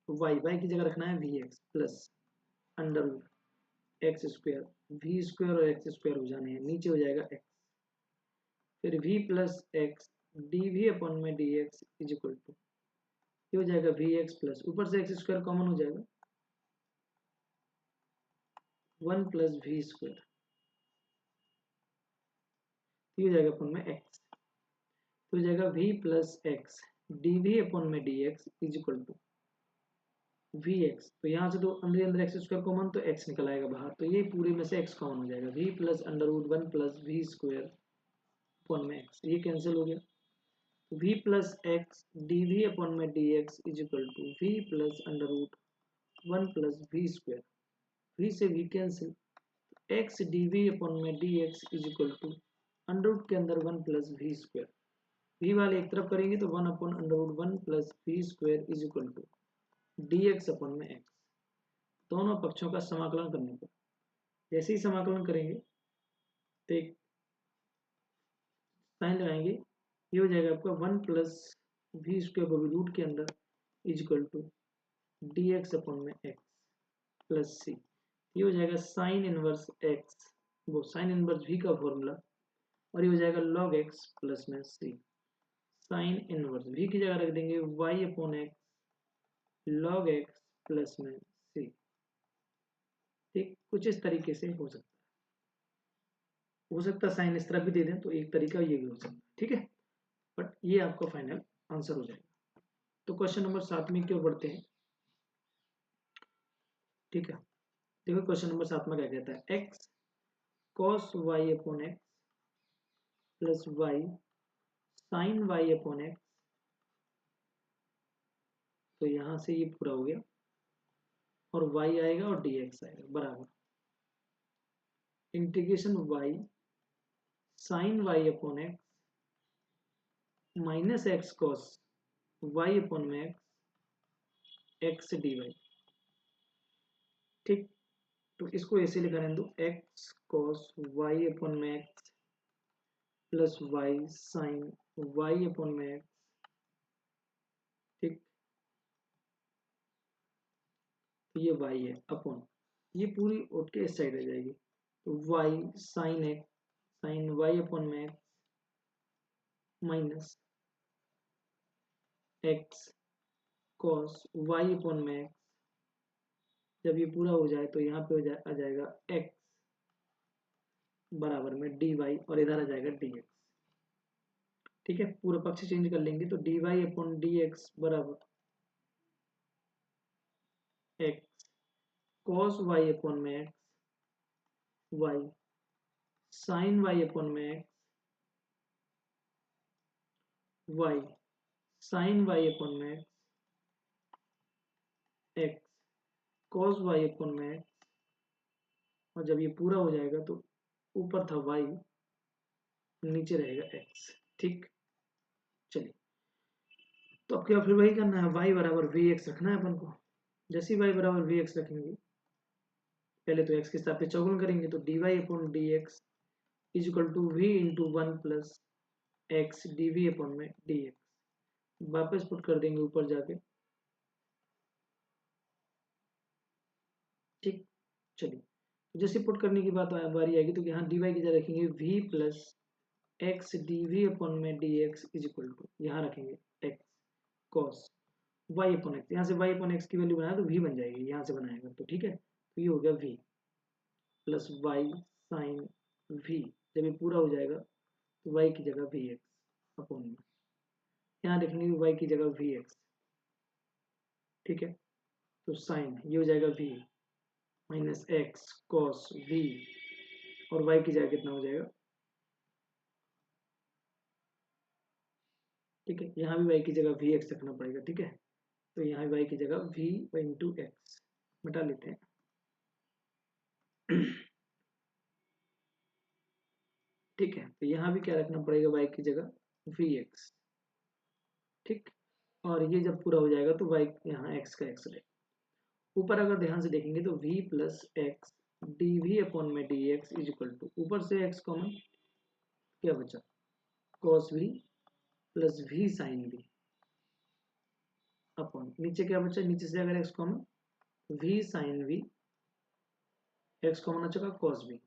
y की जगह रखना है we x plus under root x square, v square और एक्स स्क्वायर हो जाने हैं, नीचे हो जाएगा x, फिर v plus x D we upon में D x is equal to, ये हो जाएगा वी एक्स प्लस ऊपर से एक्स स्क्वायर कॉमन हो जाएगा 1 प्लस वी स्क्वायर, ये हो जाएगा अपन में x, तो हो जाएगा v plus x D we upon में D x is equal to v x. तो यहाँ से तो अंदर अंदर एक्स स्क्वायर कॉमन तो x निकल आएगा बाहर, तो ये पूरे में से x कॉमन हो जाएगा, v plus under root 1 plus we square upon में x, ये कैंसिल हो गया, v plus x D we upon में D x is equal to v plus under root 1 plus we square, v से v cancel, x D we upon में D x is equal to under root के अंदर 1 plus we square, v वाले एक तरफ करेंगे तो 1 upon under root 1 plus we square is equal to d x upon में एक्स। दोनों पक्षों का समाकलन करने पर जैसे ही समाकलन करेंगे तो एक साइन लगाएंगे, ये हो जाएगा आपका 1 प्लस वी स्क्वायर को भी रूट के अंदर is equal to d x upon में एक्स प्लस सी, ये हो जाएगा साइन इनवर्स एक्स, वो साइन इनवर्स वी का फॉर्मूला, और ये हो जाएगा लॉग एक्स प्लस में सी, साइन इनवर्स वी की जगह रख देंगे Y upon x log x plus में सी। ठीक, कुछ इस तरीके से हो सकता है साइन इस तरह भी दे दें तो एक तरीका ये भी हो सकता है। ठीक है, बट ये आपका फाइनल आंसर हो जाएगा। तो क्वेश्चन नंबर 7 में क्यों बढ़ते हैं। ठीक है, देखो क्वेश्चन नंबर 7 में क्या कहता है, x cos y upon x plus y sine y upon x, तो यहां से ये पूरा हो गया और y आएगा और dx आएगा बराबर integration y sine y upon x minus x cos y upon में एक्स डी वाई। ठीक, तो इसको ऐसे लिखा रहने दो, एक्स कॉस y अपॉन में x plus y sine y upon में एक्स। ठीक, तो ये y है अपॉन, ये पूरी उठ के इस साइड आ जाएगी, तो y sine x sine y upon में x minus x cos y upon में एक्स, जब ये पूरा हो जाए तो यहाँ पे आ जाएगा x बराबर में डी वाई और इधर आ जाएगा डी एक्स। ठीक है, पूरा पक्ष चेंज कर लेंगे तो d Y upon D x बराबर एक्स कॉस वाई अपॉन में x y sine y upon में x y sine y upon में एक्स कॉस वाई अपॉन में एक्स, और जब ये पूरा हो जाएगा तो ऊपर था y नीचे रहेगा x। ठीक, चलिए तो अब क्या फिर वही करना है, y बराबर वी एक्स रखना है अपन को। जैसे ही y बराबर वी एक्स रखेंगे, पहले तो x के साथ पे चौगुन करेंगे तो dy upon D x is equal to v into 1 plus x D we upon में डी एक्स, वापस पुट कर देंगे ऊपर जाके। ठीक, चलिए जैसे पुट करने की बात बारी आएगी तो यहाँ dy की जगह रखेंगे v plus x D we upon में D x is equal to, यहाँ रखेंगे x cos y upon x, यहाँ से वाई अपॉन एक्स की वैल्यू बनाया तो वी बन जाएगी, यहाँ से बनाएगा तो ठीक है। तो ये हो गया v plus y sine v. जब ये पूरा हो जाएगा तो वाई की जगह वी एक्स अपॉन में, यहाँ लिखेंगे वाई की जगह वी एक्स, ठीक है। तो साइन ये हो जाएगा v minus x cos v, और वाई की जगह कितना हो जाएगा, ठीक है। यहाँ भी वाई की जगह वी एक्स रखना पड़ेगा, ठीक है। तो यहाँ वाई की जगह वी इंटू एक्स बटा लेते हैं। ठीक है, तो यहाँ भी क्या रखना पड़ेगा, वाई की जगह वी एक्स, ठीक। और ये जब पूरा हो जाएगा तो वाई यहाँ एक्स का एक्स रहेगा। ऊपर अगर ध्यान से देखेंगे तो v plus x D we upon में D x is equal to, ऊपर से x कॉमन, क्या बचा cos v plus v sign v upon, नीचे क्या बचा, नीचे से अगर x common v sign v, x common आ चुका cos v,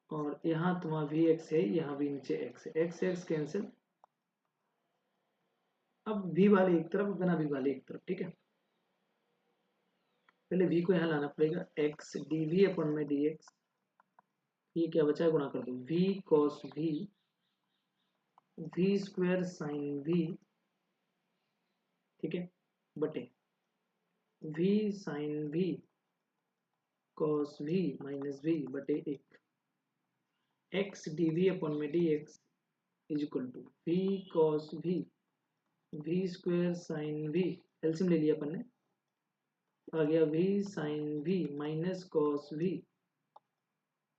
और यहाँ तुम्हारा वी एक्स है, यहाँ भी नीचे x है, x कैंसिल। अब v वाले एक तरफ, बिना v वाले एक तरफ, ठीक है। पहले v को यहाँ लाना पड़ेगा, x डी वी अपॉन में डी एक्स, ये क्या बचा है, गुणा कर दो v cos v v square sine v, ठीक है, बटे v sign v cos v minus v बटे एक, x डी वी अपॉन में D x is equal to v cos v v square sine v, LCM ले लिया अपन ने, आ गया v sign v minus cos v,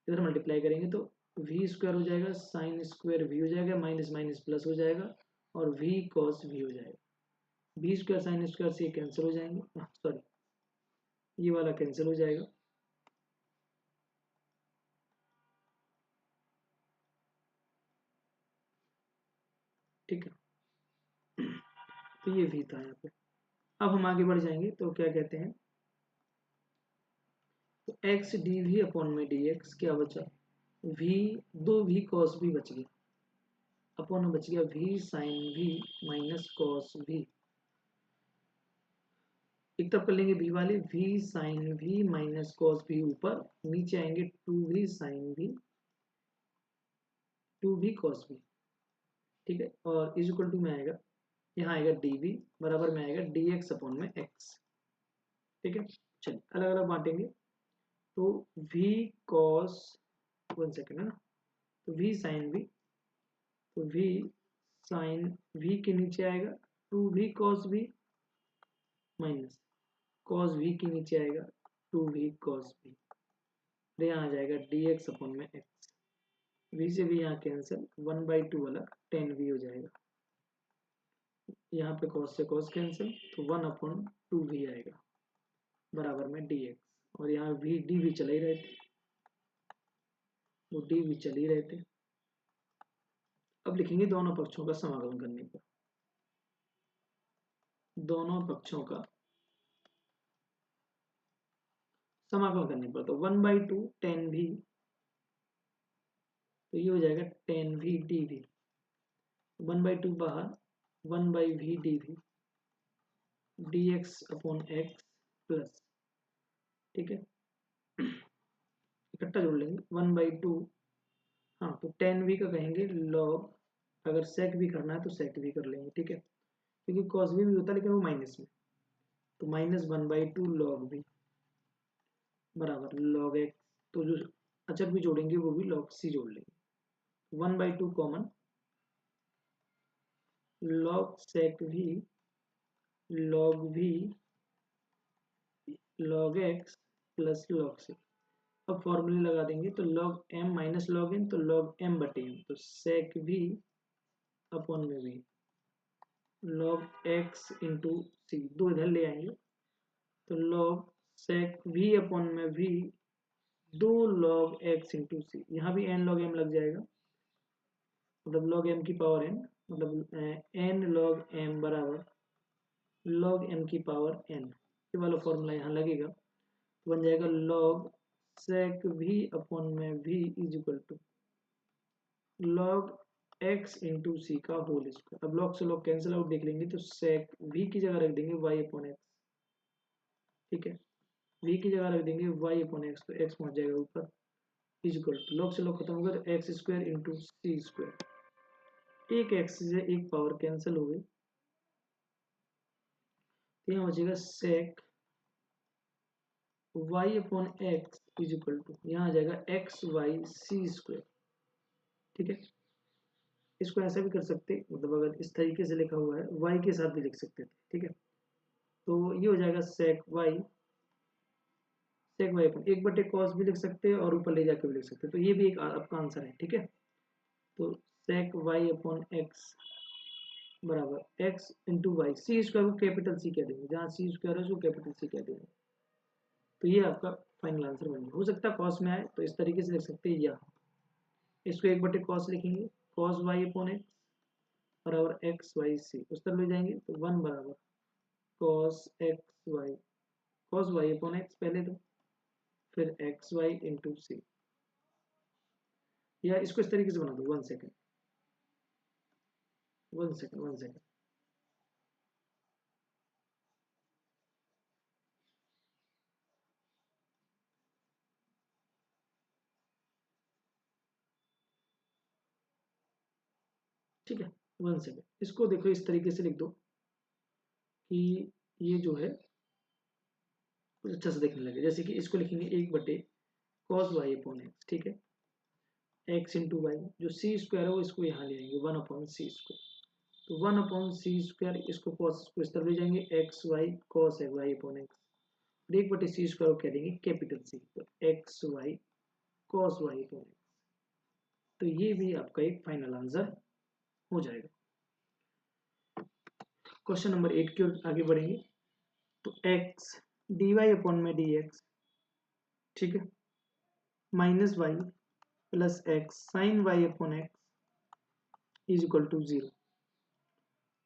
इधर मल्टीप्लाई करेंगे तो v स्क्वायर हो जाएगा, साइन स्क्वायर v हो जाएगा, माइनस माइनस प्लस हो जाएगा, और v cos v हो जाएगा। v स्क्वायर साइन स्क्वायर से कैंसिल हो जाएंगे, सॉरी ये वाला कैंसिल हो जाएगा, ठीक है। तो ये v था यहाँ पे। अब हम आगे बढ़ जाएंगे तो क्या कहते हैं, तो x डी वी अपॉन में डी एक्स क्या बचा, v, दो v cos v बच गया, अपॉन में बच गया v sign v minus cos v, एक तरफ कर लेंगे v वाले, v sign v minus cos v ऊपर, नीचे आएंगे 2v sign v 2v cos v, ठीक है। और इज इक्वल टू में आएगा, यहाँ आएगा dv बराबर में आएगा dx अपॉन में x, ठीक है। चलिए अलग अलग बांटेंगे, तो v cos, 1 सेकेंड है ना, तो v साइन v, तो v साइन v के नीचे आएगा 2v cos v minus cos v के नीचे आएगा 2v cos v, तो यहाँ आ जाएगा dx अपॉन में x, v से भी यहाँ कैंसिल, 1/2 वाला 10v हो जाएगा, यहाँ पे cos से cos कैंसिल, तो 1/2v आएगा बराबर में dx, और यहाँ v dv चले ही रहे थे, वो dv चल ही रहे थे। अब लिखेंगे दोनों पक्षों का समाकलन करने पर, दोनों पक्षों का समाकलन करने पर, तो 1/2 10v, तो ये हो जाएगा 10v dv, 1/2 बाहर, 1/v dv dx upon x plus, ठीक है, इकट्ठा जोड़ लेंगे 1/2, हाँ तो 10v का कहेंगे लॉग, अगर सेक भी करना है तो सेक भी कर लेंगे, ठीक है, क्योंकि cos v भी होता है लेकिन वो माइनस में, तो माइनस 1/2 लॉग v बराबर लॉग x, तो जो अचर भी जोड़ेंगे वो भी लॉग c जोड़ लेंगे, 1/2 common, log sec v log v log x plus log c। अब फॉर्मूले लगा देंगे, तो log m minus log n, तो लॉग m बटे m, तो सेक v अपॉन में v log x into c, दो इधर ले आएंगे, तो लॉग सेक v अपॉन में v 2 log x into c, यहाँ भी n लॉग m लग जाएगा, मतलब लॉग m की पावर n, मतलब n लॉग m बराबर लॉग m की पावर n, ये वाला फॉर्मूला यहाँ लगेगा, तो बन जाएगा लॉग सेक v अपॉन में v is equal to log x into c का होल स्क्वायर। अब लॉग से लॉग कैंसिल आउट देख लेंगे तो सेक वी की जगह रख देंगे वाई अपॉन एक्स। ठीक है, वी की जगह रख देंगे वाई अपॉन एक्स, तो एक्स पहुंच जाएगा ऊपर, इजिकल टू लॉग से लॉग खत्म होगा तो x square into c square. एक एक्स से एक पावर कैंसिल हो गई, तो यहाँ बचेगा sec y upon x is equal to, यहाँ आ जाएगा एक्स वाई सी स्क्वायर। ठीक है, इसको ऐसा भी कर सकते, मतलब अगर इस तरीके से लिखा हुआ है y के साथ भी लिख सकते थे। ठीक है, तो ये हो जाएगा सेक वाई अपन एक बटे कॉस भी लिख सकते हैं और ऊपर ले जाके भी लिख सकते हैं, तो ये भी एक आपका आंसर है। ठीक है, तो सेक वाई अपॉन एक्स बराबर एक्स इंटू वाई, सी स्क्वायर को कैपिटल सी कह देंगे, जहाँ सी स्क्वायर है उसको कैपिटल सी कह देंगे, तो ये आपका फाइनल आंसर बन गया। हो सकता है कॉस में आए तो इस तरीके से लिख सकते हैं, या इसको एक बटे कॉस लिखेंगे, कॉस वाई अपॉन एक्स बराबर एक्स वाई सी, उस तरफ ले जाएंगे तो वन बराबर cos x y, cos y upon x पहले, तो फिर एक्स वाई इंटू सी, या इसको इस तरीके से बना दो, 1 सेकेंड 1 सेकेंड। ठीक है, 1 सेकेंड, इसको देखो इस तरीके से लिख दो कि ये जो है कुछ अच्छा से देखने लगे, जैसे कि इसको लिखेंगे एक बटे कॉस वाई अपॉन एक्स। ठीक है, एक्स इंटू वाई, जो सी स्क्वायर है वो इसको यहाँ ले आएंगे 1/c², तो 1/c², इसको कॉस को इस तरफ ले जाएंगे, एक्स वाई कॉस है वाई अपॉन एक्स, एक बटे सी स्क्वायर को कह देंगे कैपिटल सी, तो x y cos y upon x, तो ये भी आपका एक फाइनल आंसर हो जाएगा। क्वेश्चन नंबर 8 की ओर आगे बढ़ेंगे, तो एक्स डी वाई अपॉन में डी एक्स, ठीक है, minus y plus x sine y upon x is equal to 0।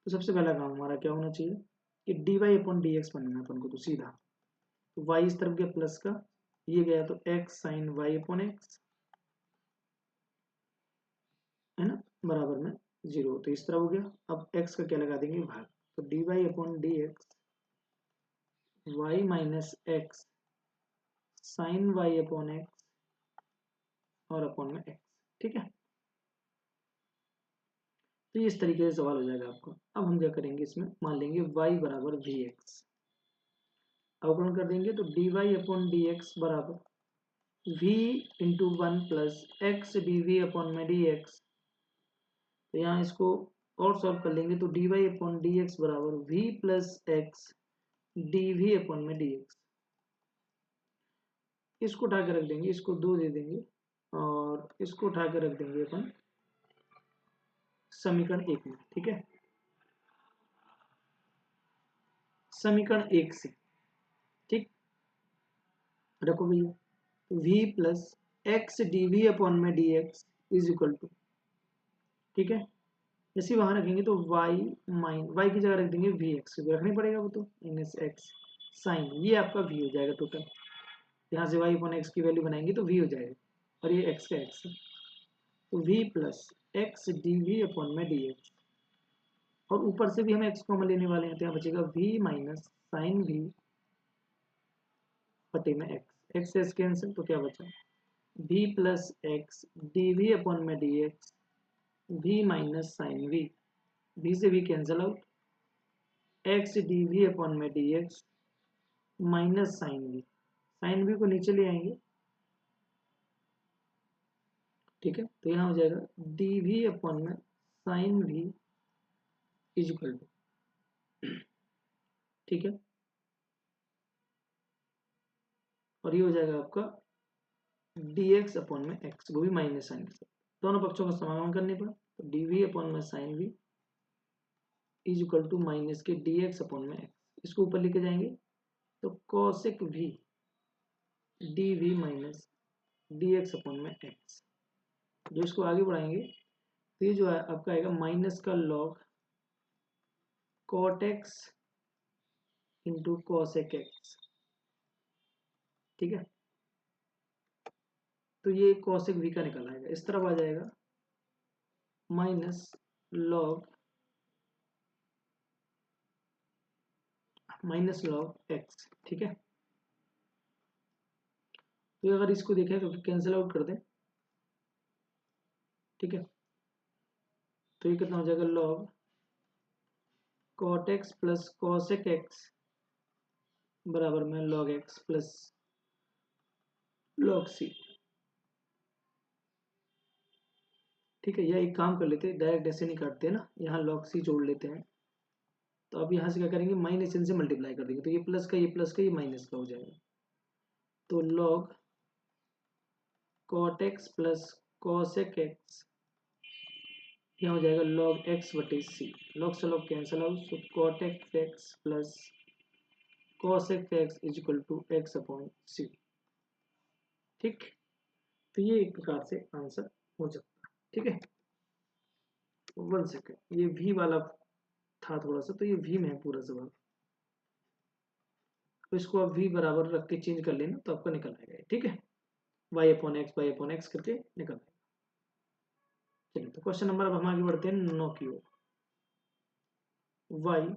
तो सबसे पहला काम हमारा क्या होना चाहिए कि d Y upon D x बनना है अपन को, तो सीधा तो वाई इस तरफ गया प्लस का, ये गया तो x sine y upon x है ना, बराबर में 0, तो इस तरह हो गया। अब एक्स का क्या लगा देंगे भाग, तो d Y upon D x y minus x sine y upon x और अपॉन में एक्स। ठीक है, तो ये इस तरीके से सवाल हो जाएगा आपको। अब हम क्या करेंगे, इसमें मान लेंगे y बराबर वी एक्स, अवकलन कर देंगे तो d Y upon D x बराबर v into one plus x D we upon में डी एक्स, तो यहाँ इसको और सॉल्व कर लेंगे तो d Y upon D x बराबर v plus x D we upon में डी एक्स, इसको उठा के रख देंगे, इसको 2 दे देंगे और इसको उठा के रख देंगे अपन समीकरण 1 में। ठीक है, समीकरण 1 से, ठीक, रखो भैया, तो v plus x D we upon में D x is equal to, ठीक है, जैसे वहां रखेंगे तो y की जगह रख देंगे वी एक्स, रखनी पड़ेगा वो तो माइनस एक्स साइन, ये आपका v हो जाएगा टोटल, यहाँ से y अपॉन एक्स की वैल्यू बनाएंगे तो v हो जाएगा, और ये x का x है, तो v plus x D we upon में डी एक्स, और ऊपर से भी हम x कॉमन लेने वाले हैं, तो यहाँ बचेगा v माइनस साइन v बटे में x से कैंसिल, तो क्या बचा v plus x D we upon में D x v minus sine v से v cancel out, x D we upon में D x minus sine v को नीचे ले आएंगे। ठीक है, तो यहाँ हो जाएगा डी वी अपॉन में sine v is equal to, ठीक है, और ये हो जाएगा आपका डी एक्स अपॉन में एक्स, वो भी माइनस साइन के साथ, दोनों पक्षों का समाधान करने पर, तो डी वी अपॉन में sine v is equal to minus के डी एक्स अपॉन में एक्स, इसको ऊपर लेके जाएंगे तो cosec v d v minus d x upon में एक्स, जो इसको आगे बढ़ाएंगे तो ये जो है आपका आएगा माइनस का log cot x into cosec x. ठीक है, तो ये कॉसेक वी का निकल आएगा, इस तरफ आ जाएगा माइनस लॉग एक्स। ठीक है, तो अगर इसको देखें तो कैंसिल आउट कर दें। ठीक है, तो ये कितना हो जाएगा, log cot x plus cosec x बराबर में log x plus log c. ठीक है, यह एक काम कर लेते हैं, डायरेक्ट ऐसे नहीं काटते ना, यहाँ लॉग सी जोड़ लेते हैं। तो अब यहाँ से क्या करेंगे, माइनस इनसे मल्टीप्लाई कर देंगे, तो ये प्लस का ये प्लस का ये माइनस का हो जाएगा। तो log cot x plus cosec x यहाँ हो जाएगा लॉग एक्स बटे सी। लॉग से लॉग कैंसिल आउट, तो cot x plus cosec x is equal to x upon c. ठीक, तो ये एक प्रकार से आंसर हो जाता है। ठीक है, 1 सेकेंड, ये वी वाला था थोड़ा सा, तो ये वी में है पूरा सवाल, तो इसको आप वी बराबर रख के चेंज कर लेना तो आपका निकल आएगा। ठीक है, वाई अपॉन एक्स करके निकल आएगा। चलिए, तो क्वेश्चन नंबर अब हम आगे बढ़ते हैं 9 की ओर। Y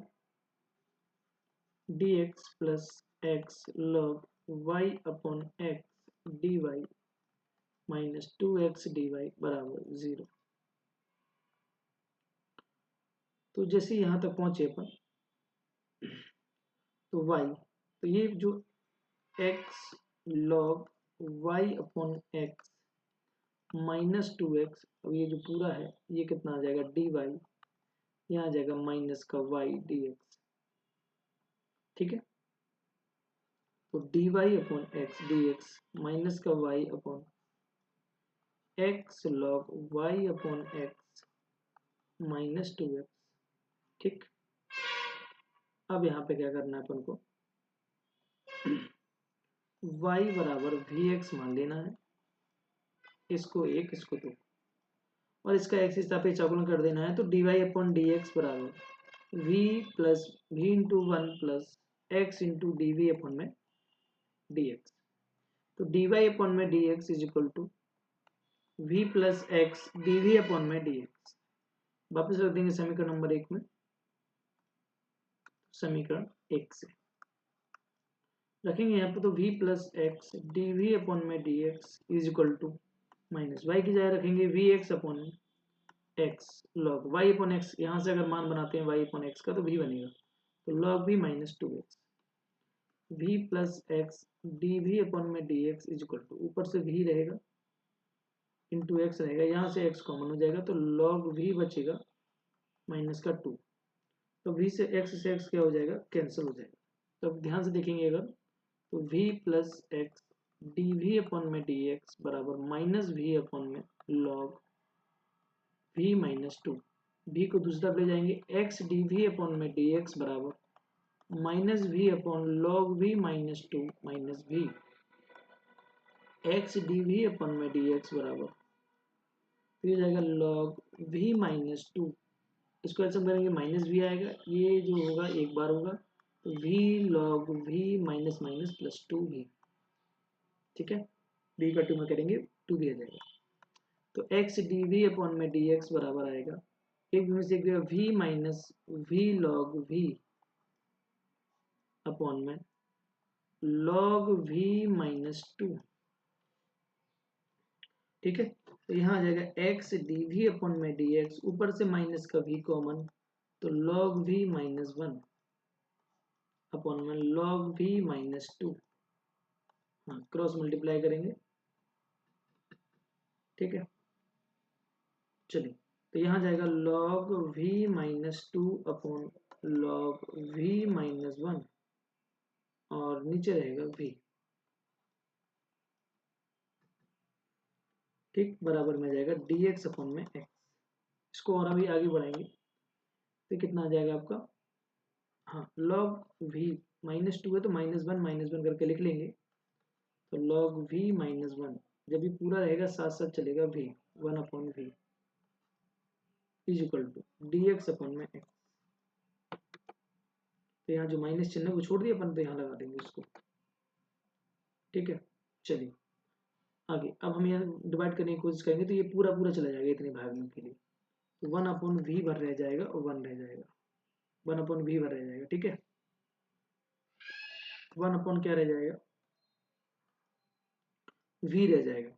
d x plus x log y upon x d y minus 2x d y बराबर 0। तो जैसे यहाँ तक पहुंचे अपन, तो y, तो ये जो x log y upon x minus 2x, अब ये जो पूरा है ये कितना आ जाएगा, dy, यहाँ आ जाएगा माइनस का y dx। ठीक है, तो dy upon x dx minus का y upon x log y upon x minus 2x। ठीक, अब यहाँ पे क्या करना है अपन को, y बराबर vx मान लेना है, इसको 1 इसको 2, और इसका x स्थापित चाकुलन कर देना है। तो dy अपॉन डी एक्स बराबर v plus v into 1 plus x into d we upon में डी एक्स। तो dy अपॉन में D x is equal to v plus x D we upon में डी एक्स। वापस रख देंगे समीकरण नंबर 1 में, समीकरण 1 से रखेंगे यहाँ पे, तो v plus x D we upon में D x is equal to minus y की जगह रखेंगे v x upon x log y upon x, यहाँ से अगर मान बनाते हैं वाई अपॉन एक्स का तो v बनेगा, तो लॉग भी minus 2x v plus x D we upon में D x is equal to, ऊपर से v रहेगा इंटू एक्स रहेगा, यहाँ से x कॉमन हो जाएगा, तो लॉग v बचेगा माइनस का 2। तो v से x क्या हो जाएगा, कैंसिल हो जाएगा। तो अब ध्यान से देखेंगे अगर, तो v plus x D we upon में डी एक्स बराबर माइनस वी अपॉन में लॉग v माइनस 2, v को दूसरी तरफ ले जाएंगे, x डी वी अपॉन में डी एक्स बराबर minus we upon log v minus 2 minus v, x D we upon में डी एक्स बराबर, तो ये जाएगा लॉग v माइनस 2, इसको ऐसे करेंगे माइनस v आएगा, ये जो होगा एक बार होगा, तो v log v minus minus plus 2v। ठीक है, v का 2 में करेंगे 2v आ जाएगा, तो x डी वी अपॉन में डी एक्स बराबर आएगा, एक में से एक v minus v log v upon में लॉग v माइनस 2। ठीक है, तो यहाँ आ जाएगा x डी वी अपॉन में डी एक्स, ऊपर से माइनस का v कॉमन, तो लॉग v माइनस 1 अपॉन में लॉग v माइनस 2। हाँ, क्रॉस मल्टीप्लाई करेंगे। ठीक है, चलिए, तो यहाँ जाएगा log v minus 2 upon log v minus 1, और नीचे रहेगा v। ठीक, बराबर में जाएगा dx अपॉन में x। इसको और अभी आगे बढ़ाएंगे तो कितना आ जाएगा आपका, हाँ, लॉग v माइनस 2 है तो माइनस वन करके लिख लेंगे, तो लॉग v माइनस 1, जब भी पूरा रहेगा साथ साथ चलेगा v 1 upon v is equal to d x upon में x। तो यहाँ जो माइनस चिन्ह है वो छोड़ दिया अपन, तो यहाँ लगा देंगे इसको। ठीक है, चलिए आगे, अब हम यहाँ डिवाइड करने की कोशिश करेंगे, तो ये पूरा पूरा चला जाएगा इतने भागों के लिए, तो 1/v भर रह जाएगा और 1 रह जाएगा, 1/v भर रह जाएगा। ठीक है, 1 क्या रह जाएगा, v रह जाएगा।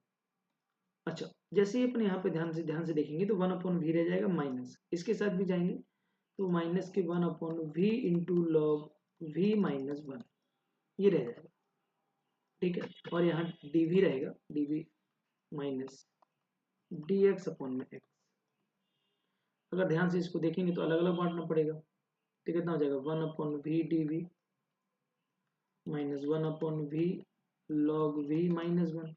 अच्छा, जैसे ही अपने यहाँ पे ध्यान से देखेंगे तो 1/v रह जाएगा माइनस, इसके साथ भी जाएंगे तो माइनस के 1/v into log v minus 1 ये रह जाएगा। ठीक है, और यहाँ dv रहेगा, dv माइनस dx अपॉन में x। अगर ध्यान से इसको देखेंगे तो अलग अलग बांटना पड़ेगा, तो कितना हो जाएगा 1/v dv minus 1/v log v minus 1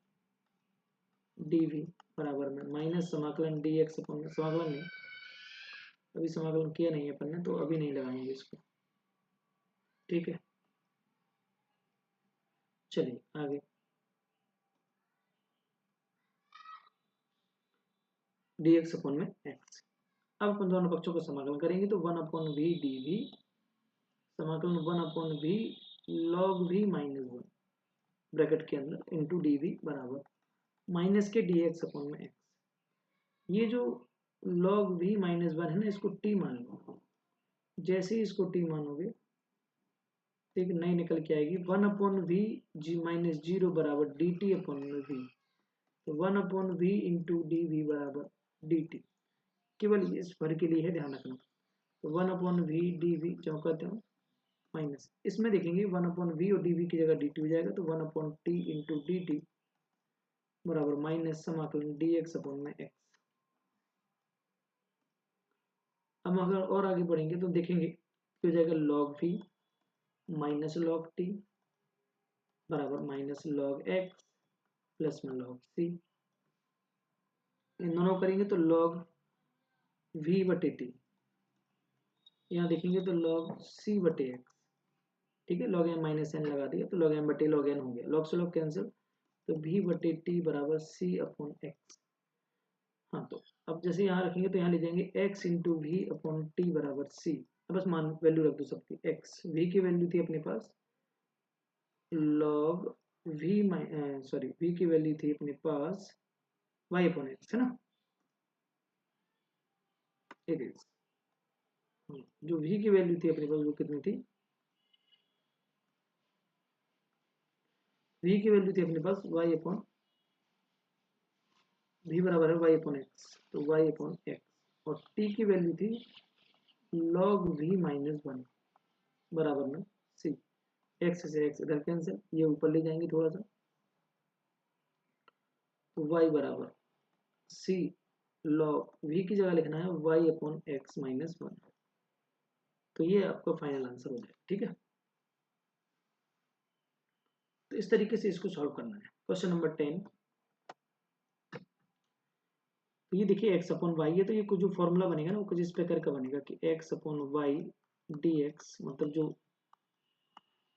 dv बराबर में माइनस समाकलन dx अपॉन में, समाकलन नहीं, अभी समाकलन किया नहीं है अपन ने तो अभी नहीं लगाएंगे इसको। ठीक है, चलिए आगे, dx अपॉन में x। अब अपन दोनों पक्षों को समाकलन करेंगे तो 1/v dv समाकलन 1/v log v minus 1 bracket के अंदर इंटू dv बराबर माइनस के dx अपॉन में x। ये जो log v माइनस 1 है ना, इसको t मान लो। जैसे ही इसको t मानोगे तो एक नई निकल के आएगी 1/v g माइनस 0 बराबर dt अपॉन में v। तो 1/v इंटू dv बराबर dt, केवल इस भर के लिए है, ध्यान रखना। तो 1/v dv चौकाते हो माइनस, इसमें देखेंगे 1/v और dv की जगह dt हो जाएगा, तो 1/t इंटू dt बराबर माइनस समाकलन dx अपॉन में x। अब अगर और आगे बढ़ेंगे तो देखेंगे कि हो जाएगा log v minus log t बराबर माइनस log x प्लस में log c। इन दोनों करेंगे तो log v बटे t, यहाँ देखेंगे तो log c बटे x। ठीक है, log m माइनस n लगा दिया तो log m बटे log n हो गया, log से log कैंसिल, तो v बटे t बराबर c अपॉन x। हाँ, तो अब जैसे यहाँ रखेंगे तो यहाँ ले जाएंगे x into v upon t बराबर c। अब बस मान वैल्यू रख दो सबकी, x v की वैल्यू थी अपने पास log v सॉरी v की वैल्यू थी अपने पास y अपॉन x है ना, इट इज जो v की वैल्यू थी अपने पास वो कितनी थी, v की वैल्यू थी अपने पास y अपॉन v बराबर है y अपॉन x, तो y अपॉन x, और t की वैल्यू थी log v माइनस 1 बराबर में c। x से x इधर कैंसिल, ये ऊपर ले जाएंगे थोड़ा सा, तो y बराबर c log v की जगह लिखना है y अपॉन x माइनस 1। तो ये आपका फाइनल आंसर हो जाएगा। ठीक है, तो इस तरीके से इसको सॉल्व करना है। क्वेश्चन नंबर 10, तो ये देखिए x अपॉन वाई है, तो ये कुछ जो फॉर्मूला बनेगा ना वो कुछ इस प्रकार का बनेगा कि x अपॉन वाई dx मतलब जो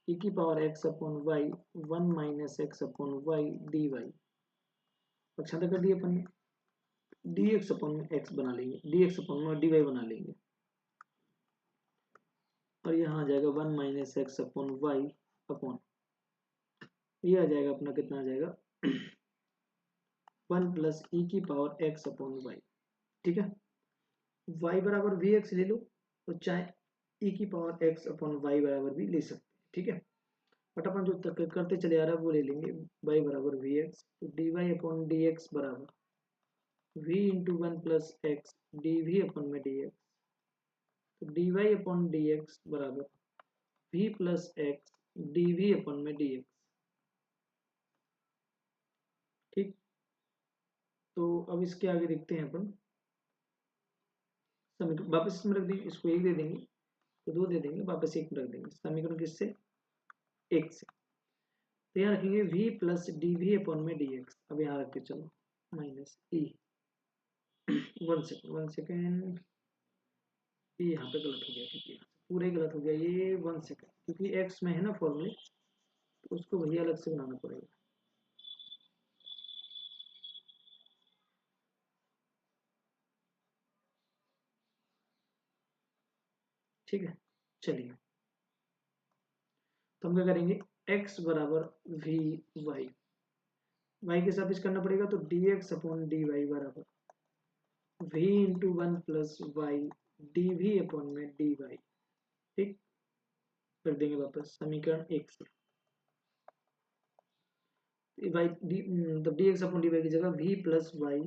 e की power x upon y 1 minus x upon y dy पक्षांतर कर दिए अपन ने, dx अपॉन में x बना लेंगे, dx अपॉन में dy बना लेंगे, और यहाँ आ जाएगा 1 minus x upon y upon ये आ जाएगा अपना, कितना आ जाएगा 1 प्लस ई की पावर x अपॉन वाई। ठीक है, y बराबर वी एक्स ले लो, तो चाहे e की पावर x अपॉन वाई बराबर भी ले सकते हैं। ठीक है, बट अपन जो तक करते चले आ रहा है वो ले लेंगे y बराबर वी एक्स, तो d Y upon D x बराबर v into 1 plus x D we upon में डी एक्स, तो d Y upon D x बराबर v plus x D we upon में डी एक्स। ठीक, तो अब इसके आगे देखते हैं अपन समीकरण, वापस इसमें रख देंगे, इसको एक दे देंगे तो दो दे देंगे, वापस एक रख देंगे, समीकरण किससे, एक से। तो यहाँ रखेंगे v plus d we upon में डी एक्स, अब यहाँ रख के चलो माइनस ई, 1 सेकेंड, ये यहाँ पे गलत हो गया, क्योंकि पूरा ही गलत हो गया ये, 1 सेकेंड, क्योंकि x में है ना फॉर्मूले, तो उसको भैया अलग से बनाना पड़ेगा। ठीक है, चलिए तो हम क्या करेंगे, x बराबर वी वाई, वाई के साथ इस करना पड़ेगा, तो d x upon d y बराबर v into 1 plus y d we upon में डी वाई। ठीक, कर देंगे वापस समीकरण 1 से वाई डी, मतलब d x upon d y की जगह v plus y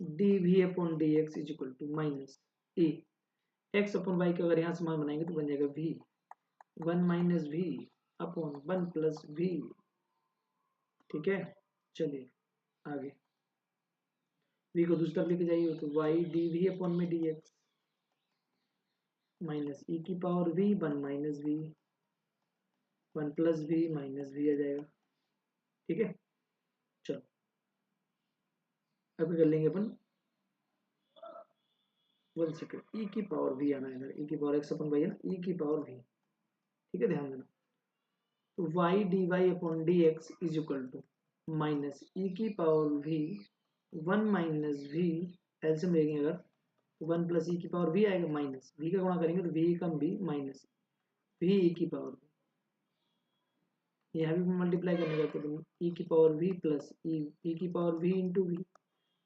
d we upon D x is equal to minus e x upon y का अगर यहाँ से मान बनाएंगे तो बन जाएगा v 1 minus we upon 1 plus v. ठीक है, चलिए आगे v को दूसरी तरफ लेके जाइए तो y डी वी अपॉन में डी एक्स माइनस ई की power v 1 minus v 1 plus we minus v आ जाएगा। ठीक है, चलो अभी कर लेंगे अपन 1 सेकेंड ई की पावर v आना है इधर, ई की पावर एक्स अपन वाई है ना, ई की पावर v। ठीक है, ध्यान देना। तो y d Y upon D x is equal to minus e की power v 1 minus v, LCM लेंगे अगर तो 1 प्लस ई की पावर v आएगा माइनस v का गुणा करेंगे तो v कम v माइनस v ई की पावर v, यहाँ भी मल्टीप्लाई करने का तो ई की पावर v प्लस ई की power v into v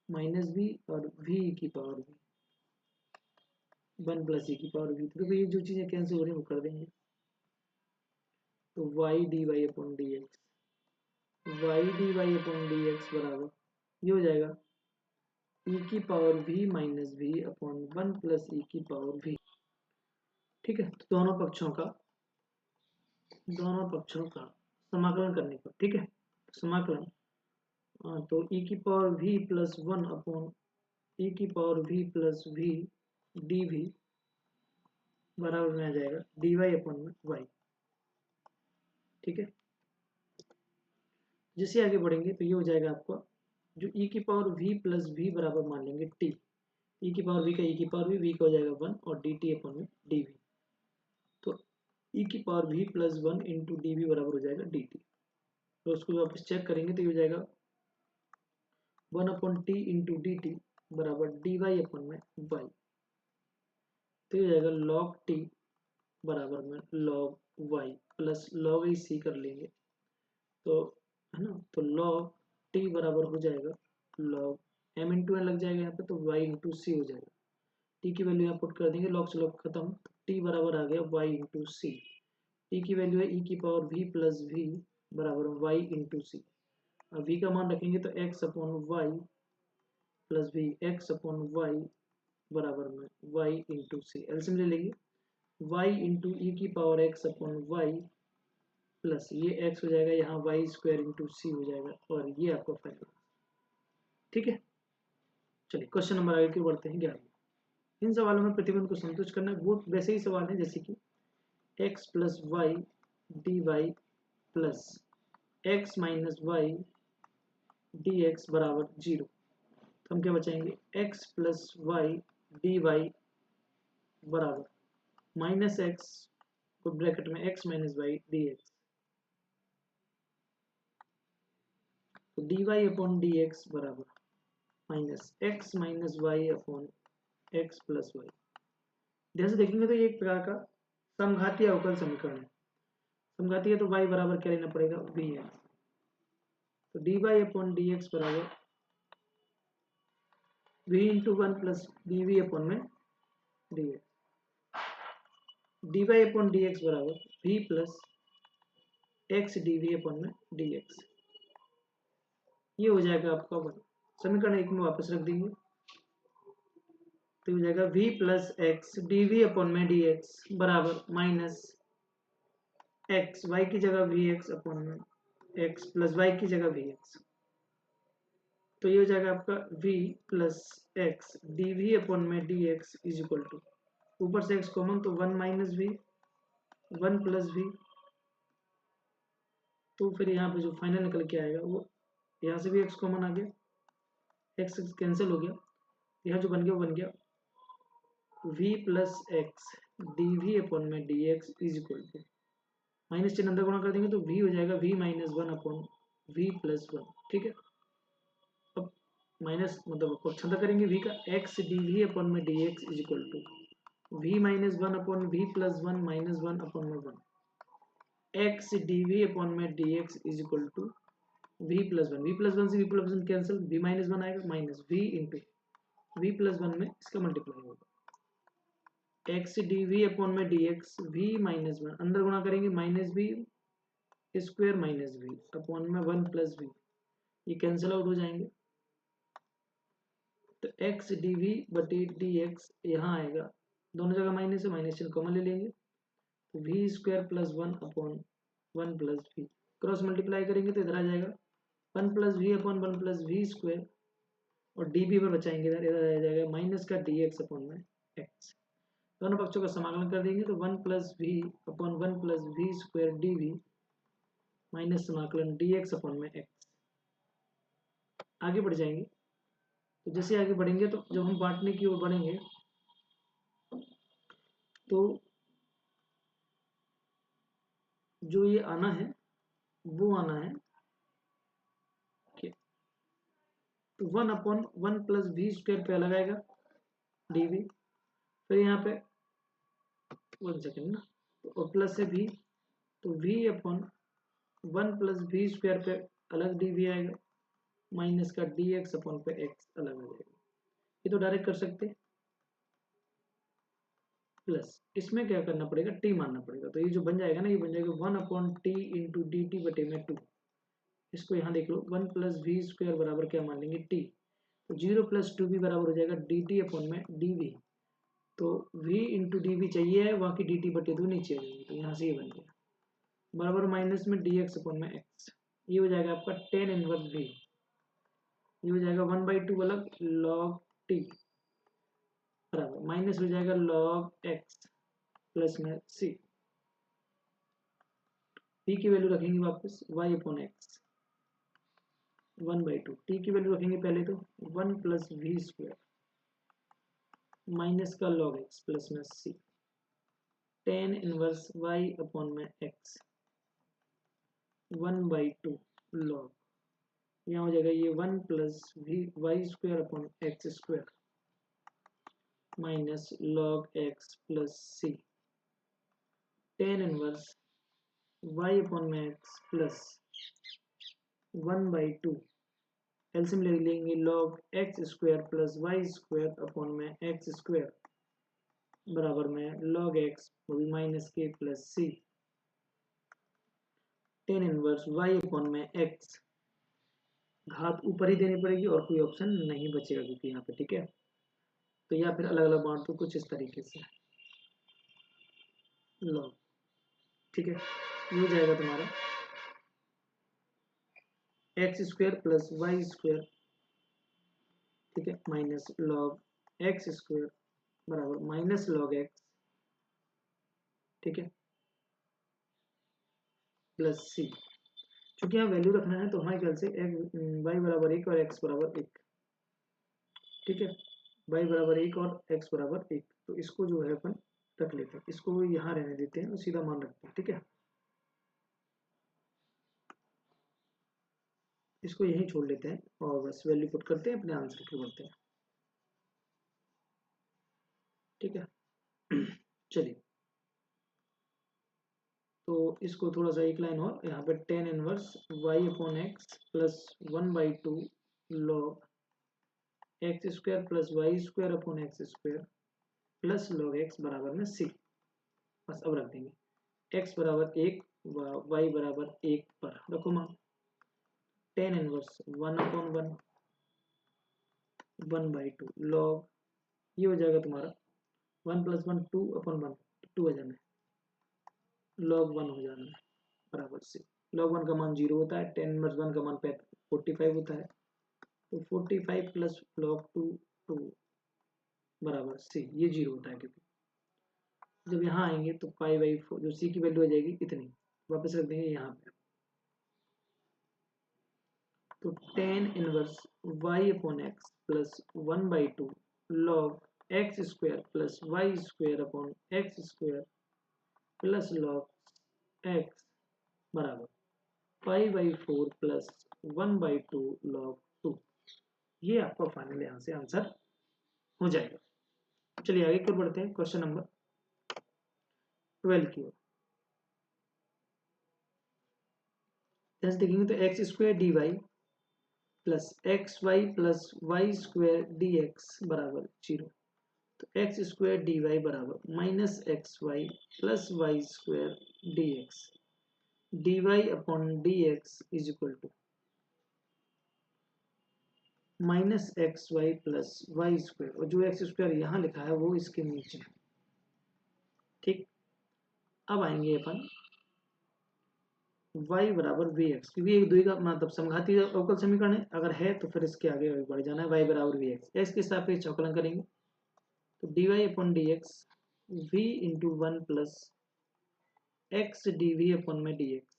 minus v और v की पावर v 1 प्लस ई की पावर v। तो देखो ये जो चीज़ें कैंसिल हो रही है वो कर देंगे तो y d Y upon D x बराबर ये हो जाएगा e की power v minus we upon 1 plus e की पावर v। ठीक है, तो दोनों पक्षों का समाकलन करने पर, ठीक है समाकलन, तो e की पावर v प्लस 1 अपॉन e की power v plus v d v बराबर में आ जाएगा डी वाई अपॉन में वाई। ठीक है, जैसे आगे बढ़ेंगे तो ये हो जाएगा आपका जो e की पावर v प्लस v बराबर मान लेंगे t, e की पावर v का e की पावर v का हो जाएगा 1 और डी टी अपॉन में डी वी। तो e की power v plus 1 into d v बराबर हो जाएगा डी टी। तो उसको वापस चेक करेंगे तो ये हो जाएगा 1 upon t into d T बराबर डी वाई अपॉन में वाई। तो ये हो जाएगा लॉग टी बराबर में लॉग वाई प्लस लॉग ई सी कर लेंगे तो है ना, तो लॉग टी बराबर हो जाएगा लॉग एम इंटू एन लग जाएगा यहाँ पे तो वाई इंटू सी हो जाएगा। टी की वैल्यू यहाँ पुट कर देंगे, लॉग से लॉग खत्म, टी बराबर आ गया वाई इंटू सी। टी की वैल्यू है ई की पावर वी प्लस वी बराबर वाई इंटू सी। अब वी का मान रखेंगे तो x upon y plus v x upon y बराबर में वाई इंटू सी। एलसीएम ले लेंगे y इंटू ई की power x upon y plus ये x हो जाएगा यहाँ वाई स्क्वायर इंटू सी हो जाएगा और ये आपका फाइनल। ठीक है, चलिए क्वेश्चन नंबर आगे की बढ़ते हैं 11। इन सवालों में प्रतिबंध को संतुष्ट करना है, वो वैसे ही सवाल है जैसे कि x plus y d y plus x minus y d x बराबर 0। तो हम क्या बचाएंगे x plus y d y बराबर माइनस एक्स को ब्रैकेट में x minus y d x, तो d Y upon D x बराबर minus x minus y upon x plus y. ध्यान से देखेंगे तो ये एक प्रकार का समघातीय अवकल समीकरण है। समघातीय है तो y बराबर क्या लेना पड़ेगा वी एक्स, तो d Y upon D x बराबर v into 1 plus d we upon में D x, d Y upon D x बराबर v plus x D we upon में डी एक्स। ये हो जाएगा आपका 1। समीकरण 1 में वापस रख देंगे तो हो जाएगा v plus x D we upon में डी एक्स बराबर माइनस एक्स वाई की जगह वी एक्स अपॉन में एक्स प्लस वाई की जगह वी एक्स। तो ये हो जाएगा आपका v plus x D we upon में D x is equal to ऊपर से x कॉमन तो 1 माइनस वी 1 प्लस वी, तो फिर यहाँ पे जो फाइनल निकल के आएगा वो यहाँ से भी x कॉमन आ गया, x कैंसिल हो गया, यहाँ जो बन गया वो बन गया v plus x D we upon में D x is equal to minus चिन्ह अंदर गुणा कर देंगे तो v हो जाएगा v minus 1 upon v plus 1। ठीक है, अब माइनस मतलब पक्षांतर करेंगे v का x डी वी अपॉन में D x is equal to v minus 1 upon v plus 1 minus 1 upon में 1 x डी वी अपॉन में D x is equal to v plus 1 से v plus 1 cancel v minus 1 आएगा minus v into v plus 1 में इसका multiply होगा x D we upon में D x v minus 1 अंदर गुणा करेंगे minus we square minus we upon में 1 प्लस वी ये कैंसिल आउट हो जाएंगे तो x डी वी बटे डी एक्स यहाँ आएगा दोनों जगह माइनस है माइनस चिन्ह कॉमन ले लेंगे तो v square plus 1 upon 1 plus v cross multiply करेंगे तो इधर आ जाएगा 1 plus we upon 1 plus we square और डी बी पर बचाएंगे इधर इधर आ जाएगा माइनस का डी एक्स अपॉन में एक्स दोनों पक्षों का समाकलन कर देंगे तो 1 plus we upon 1 plus we square d v minus समाकलन डी एक्स अपॉन में एक्स आगे बढ़ जाएंगे तो जैसे आगे बढ़ेंगे तो जब हम बांटने की ओर बढ़ेंगे तो जो ये आना है वो आना है तो 1 अपॉन 1 प्लस वी स्क्वायर पे अलग आएगा डी वी फिर यहाँ पे 1 सेकेंड ना तो प्लस से वी तो v upon 1 plus we square पे अलग डी वी आएगा माइनस का डी एक्स अपॉन पे एक्स अलग आ जाएगा ये तो डायरेक्ट कर सकते प्लस इसमें क्या करना पड़ेगा टी मानना पड़ेगा तो ये जो बन जाएगा ना ये बन जाएगा 1 upon t into d t बटे में 2 इसको यहाँ देख लो 1 प्लस वी स्क्वायर बराबर क्या मान लेंगे टी तो 0 प्लस 2 भी बराबर हो जाएगा डी टी अपॉन में डी वी तो v इंटू डी वी चाहिए है वहाँ की डी टी बटे 2 नीचे आ जाएगी तो यहाँ से ये बन गया बराबर माइनस में डी एक्स अपॉन में एक्स ये हो जाएगा आपका टेन इनवर्स वी ये हो जाएगा 1/2 अलग लॉग टी बराबर माइनस हो जाएगा लॉग एक्स प्लस में सी p की वैल्यू रखेंगे वापस y अपॉन एक्स 1/2 t की वैल्यू रखेंगे पहले तो 1 प्लस वी स्क्वायर माइनस का लॉग एक्स प्लस में सी टेन इनवर्स y अपॉन में x 1/2 लॉग यहाँ हो जाएगा ये 1 plus v y square upon x square minus log x plus c tan inverse y upon में एक्स प्लस 1/2 एलसीएम ले लेंगे log x square plus Y square upon में x square बराबर में लॉग एक्स वो भी माइनस के plus c tan inverse Y upon में एक्स घात ऊपर ही देनी पड़ेगी और कोई ऑप्शन नहीं बचेगा क्योंकि यहाँ पे ठीक है तो या फिर अलग अलग बांट दो कुछ इस तरीके से लॉग ठीक है ये हो जाएगा तुम्हारा x square plus Y square ठीक है माइनस लॉग एक्स स्क्वायर बराबर माइनस लॉग एक्स ठीक है प्लस सी चूंकि यहाँ वैल्यू रखना है तो हमारे ख्याल से वाई बराबर 1 और एक्स बराबर 1 ठीक है वाई बराबर 1 और एक्स बराबर 1 तो इसको जो है अपन रख लेते हैं इसको यहाँ रहने देते हैं और सीधा मान रखते हैं ठीक है इसको यहीं छोड़ लेते हैं और बस वैल्यू पुट करते हैं अपने आंसर की बोलते हैं ठीक है चलिए तो इसको थोड़ा सा एक लाइन और यहाँ पे tan inverse Y upon x plus 1/2 log x square plus Y square upon x square plus log x बराबर में सी बस अब रख देंगे एक्स बराबर 1 वाई बराबर 1 पर रखो मान टेन इनवर्स 1 अपॉन 1/2 लॉग ये हो जाएगा तुम्हारा 1 प्लस 1 2 अपॉन 1 2 आ जाना है लॉग 1 हो जाना है बराबर से लॉग 1 का मान 0 होता है 10 इनवर्स 1 का मान 45 होता है तो 45 प्लस लॉग 2 बराबर सी ये 0 होता है क्योंकि जब यहाँ आएंगे तो π/4 जो सी की वैल्यू आ जाएगी इतनी वापस रख देंगे यहाँ पे तो tan inverse Y upon x plus 1/2 log x square plus Y square upon x square plus log x बराबर π/4 प्लस 1/2 लॉग 2 ये आपका फाइनल यहाँ से आंसर हो जाएगा चलिए आगे की ओर बढ़ते हैं क्वेश्चन नंबर 12 की ओर जैसे देखेंगे तो x square d y plus x y plus Y square d x बराबर 0। तो एक्स स्क्वायर डी वाई बराबर minus x y plus Y square d x d Y upon D x is equal to minus x y plus Y square, और जो x square यहाँ लिखा है वो इसके नीचे। ठीक, अब आएंगे अपन y बराबर वी एक्स, क्योंकि एक दुई का मतलब समघाती अवकल समीकरण है, अगर है तो फिर इसके आगे बढ़ जाना है। y बराबर वी एक्स, एक्स के सापेक्ष अवकलन करेंगे तो dy upon D x v into one plus x D we upon में D x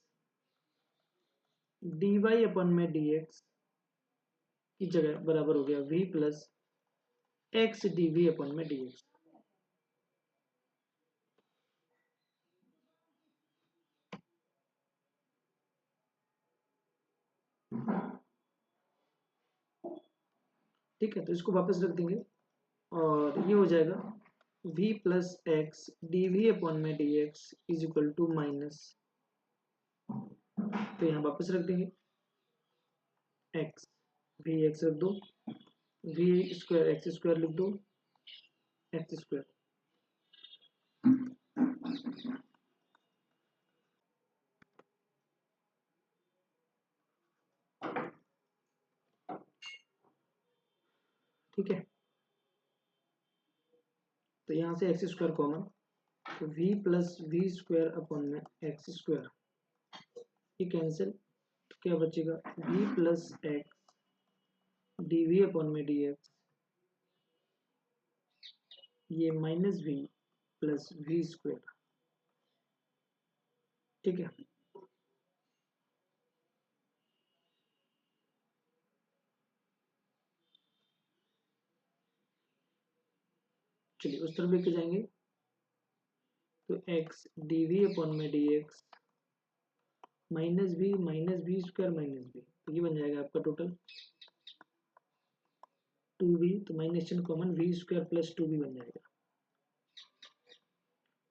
d Y upon में डी एक्स की जगह बराबर हो गया v plus x D we upon में डी एक्स। ठीक है, तो इसको वापस रख देंगे और ये हो जाएगा v plus x D we upon में D x is equal to minus, तो यहाँ वापस रख देंगे x वी एक्स रख दो, वी स्क्वायर एक्स स्क्वायर लिख दो, एक्स स्क्वायर ठीक है। तो यहाँ से एक्स स्क्वायर कॉमन, तो v plus we square upon में एक्स स्क्वायर, ये कैंसिल, तो क्या बचेगा v plus x D we upon में डी एक्स, ये minus v plus we square. ठीक है, चलिए उस तरफ लेके जाएंगे तो x डी वी अपॉन में D x minus we square minus v, तो ये बन जाएगा आपका टोटल 2v, तो माइनस चिन्ह common V square plus 2v बन जाएगा।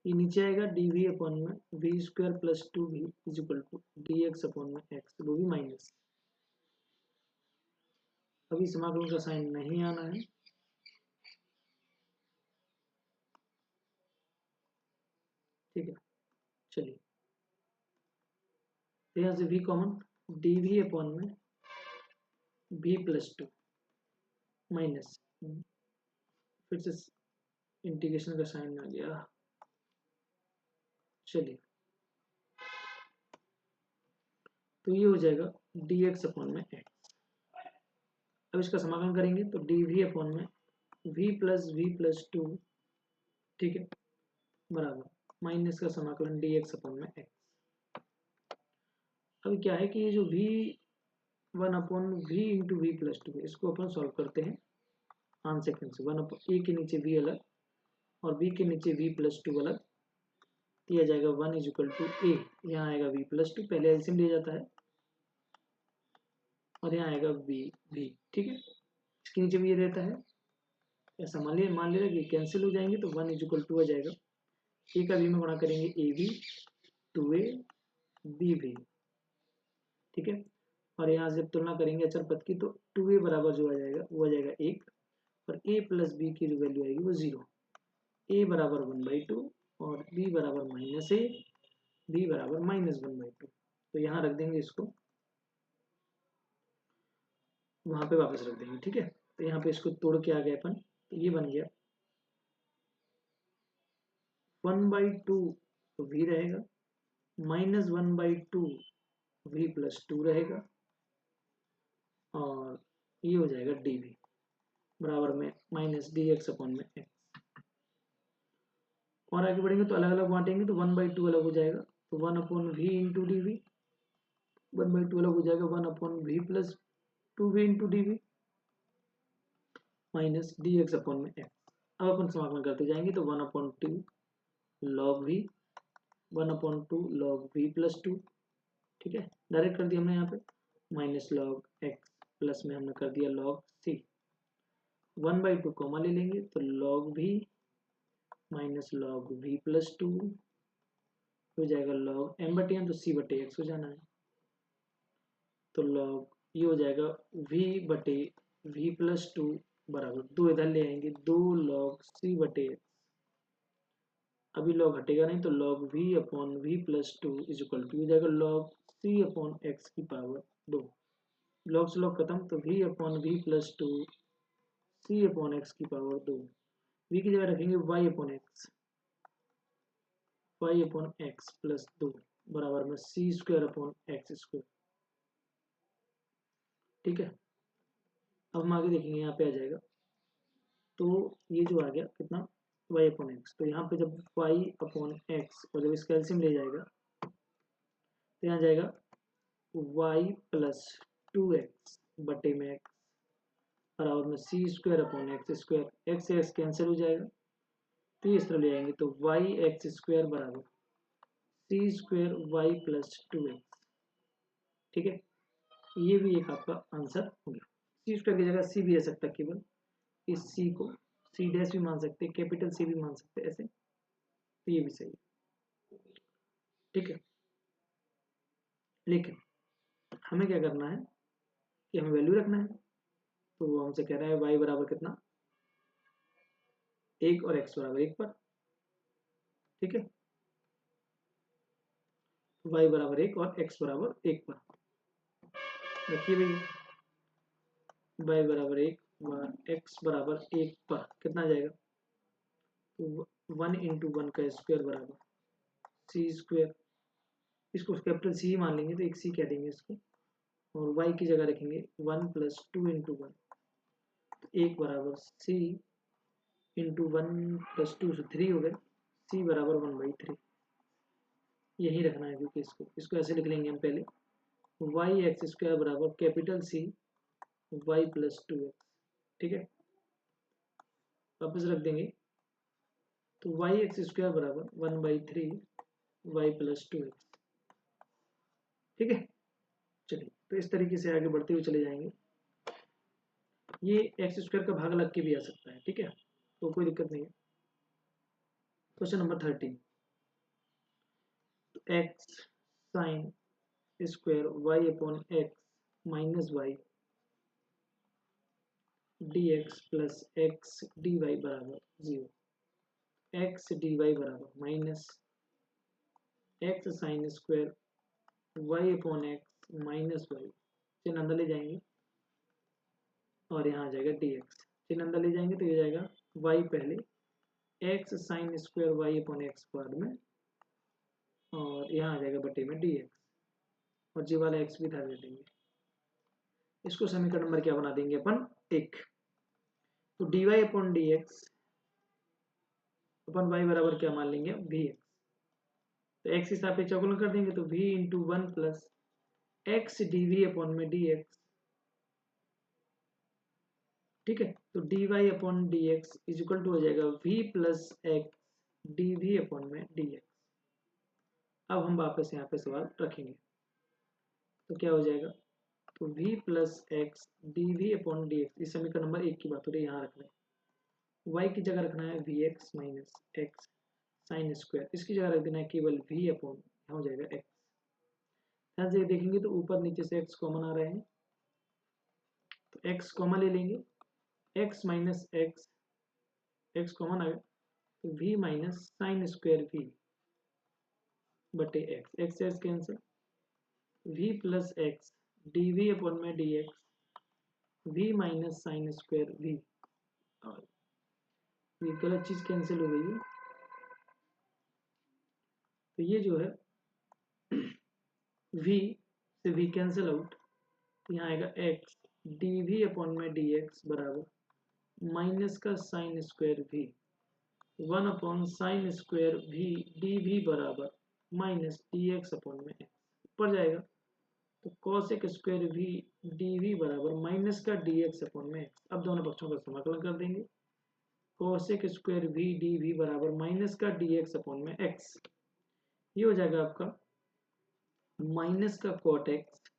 ये नीचे आएगा डी वी अपॉन में v square plus 2v is equal to d x upon में एक्स, वो भी माइनस। अभी समाकलन का साइन नहीं आना है, ठीक है। चलिए तो यहाँ से v common, d we upon में v प्लस 2 माइनस, फिर से इंटीग्रेशन का साइन आ गया। चलिए तो ये हो जाएगा डी एक्स अपॉन में एक्स। अब इसका समाकलन करेंगे तो डी वी अपॉन में v प्लस 2, ठीक है, बराबर माइनस का समाकलन डी एक्स अपॉन में एक्स। अब क्या है कि ये जो v one upon v into v plus 2, इसको अपन सॉल्व करते हैं आन सेकेंड से। वन अपॉन ए के नीचे v अलग और b के नीचे v प्लस 2 अलग, दिया जाएगा 1 इज इक्वल टू ए, यहाँ आएगा v प्लस 2, पहले एलसीएम लिया जाता है, और यहाँ आएगा v, ठीक है। इसके नीचे भी ये रहता है, ऐसा मान लिया कि कैंसिल हो जाएंगे तो 1 इज इक्वल टू आ जाएगा, ए का v में गुणा करेंगे A V, 2a B we, ठीक है। और यहाँ से तुलना करेंगे अचर पद की तो 2a बराबर जो आ जाएगा वो आ जाएगा 1, और a प्लस बी की जो वैल्यू आएगी वो 0, a बराबर 1/2 और b बराबर माइनस a, b बराबर माइनस 1/2। तो यहाँ रख देंगे इसको, वहां पे वापस रख देंगे, ठीक है। तो यहाँ पे इसको तोड़ के आ गए अपन, तो ये बन गया 1/2 तो v रहेगा, माइनस 1/2 v प्लस 2 रहेगा, और ये हो जाएगा dv बराबर में माइनस डी एक्स अपॉन में एक्स। और आगे बढ़ेंगे तो अलग अलग बांटेंगे तो 1/2 अलग हो जाएगा, तो 1 upon v into d v, 1/2 अलग हो जाएगा 1 upon v plus 2v into d v minus d x upon में एक्स। अब अपन समाकलन करते जाएंगे तो 1 upon 2 log v, 1 upon 2 log v plus 2, ठीक है, डायरेक्ट कर दिया हमने यहाँ पे, माइनस लॉग एक्स प्लस में हमने कर दिया लॉग सी, 1/2 कॉमा ले लेंगे तो log v minus log v plus 2 हो जाएगा लॉग m/n, तो c/x हो जाना है, तो लॉग ये हो जाएगा v बटे v प्लस 2 बराबर 2 इधर ले आएंगे 2 log c बटे x। अभी log हटेगा नहीं तो log v upon v plus 2 is equal to हो जाएगा log c अपॉन x की पावर 2। log से log खत्म तो v upon v plus 2 c upon x की पावर 2। v की जगह रखेंगे y अपॉन x प्लस 2 बराबर में c square upon x square. ठीक है, अब हम आगे देखेंगे यहाँ पे आ जाएगा तो ये जो आ गया कितना y अपॉन एक्स। तो यहाँ पे जब y अपॉन एक्स और जब इसका एलसीएम ले जाएगा तो यहाँ जाएगा y प्लस 2x बटे में x बराबर में c square upon x square. X से एक्स कैंसिल हो जाएगा तो इस तरह ले आएंगे तो y एक्स स्क्वायर बराबर c square y plus 2x। ठीक है, ये भी एक आपका आंसर हो गया। c स्क्वायर की जगह c भी आ सकता है, केवल इस c को c डैश भी मान सकते हैं, कैपिटल C भी मान सकते हैं ऐसे, तो ये भी सही है। ठीक है, लेकिन हमें क्या करना है कि हमें वैल्यू रखना है। तो वो हमसे कह रहा है y बराबर कितना 1 और x बराबर 1 पर। ठीक है, y बराबर 1 और x बराबर 1 पर रखिए भैया। y बराबर 1 और x बराबर 1 पर कितना आ जाएगा तो 1 इंटू 1 का स्क्वायर बराबर c स्क्वायर। इसको कैपिटल C मान लेंगे तो एक c कह देंगे इसको, और y की जगह रखेंगे 1 प्लस 2 इंटू 1 तो 1 बराबर c इंटू 1 प्लस 2 से 3 हो गए, c बराबर 1/3। यही रखना है क्योंकि इसको ऐसे लिख लेंगे हम पहले y एक्स स्क्वायर बराबर capital C y plus 2x। ठीक है, वापस रख देंगे तो y एक्स स्क्वायर बराबर 1/3 y प्लस 2x। ठीक है, चलिए तो इस तरीके से आगे बढ़ते हुए चले जाएंगे। ये एक्स स्क्वायर का भाग लग के भी आ सकता है। ठीक है, तो कोई दिक्कत नहीं है। Question number 13, x sine square y upon x minus y dx plus x dy बराबर 0। एक्स dy बराबर minus x sine square y upon x minus y, चिन्ह अंदर ले जाएंगे और यहाँ आ जाएगा dx। चिन्ह अंदर ले जाएंगे तो ये जाएगा y पहले x sine square y upon x बाद में, और यहाँ आ जाएगा बटे में dx, और जी वाला x भी था दे देंगे। इसको समीकरण नंबर क्या बना देंगे अपन 1। तो dy upon D x upon y बराबर क्या मान लेंगे vx। तो x के सापेक्ष अवकलन कर देंगे तो v into 1 plus x d upon में dx। ठीक है, तो dy upon D x is equal to हो जाएगा v plus x d upon में dx। अब हम वापस यहाँ पे सवाल रखेंगे तो क्या हो जाएगा तो v plus x d upon D x. इस समीकरण नंबर 1 की बात हो रही है, यहाँ रखना है। y की जगह रखना है we x minus x sine square. इसकी जगह रख देना है केवल v अपॉन, यहाँ हो जाएगा x। ध्यान से देखेंगे तो ऊपर नीचे से x कॉमन आ रहे हैं तो x कॉमन ले लेंगे, x माइनस x कॉमन आ गया तो v minus sine square v बटे x से x cancel, v plus x d upon में D x v minus sine square v, और ये गलत चीज कैंसिल हो गई है तो ये जो है v से v कैंसिल आउट तो यहाँ आएगा x डी अपॉन में डी एक्स बराबर माइनस का sign square v 1 upon sine square v D बराबर माइनस डी एक्स अपॉन में x। ऊपर जाएगा तो cosec स्क्वायर v डी बराबर माइनस का डी एक्स अपॉन में x। अब दोनों पक्षों का समाकलन कर देंगे, cosec स्क्वायर v डी बराबर माइनस का डी एक्स अपॉन में x। ये हो जाएगा आपका माइनस का cot x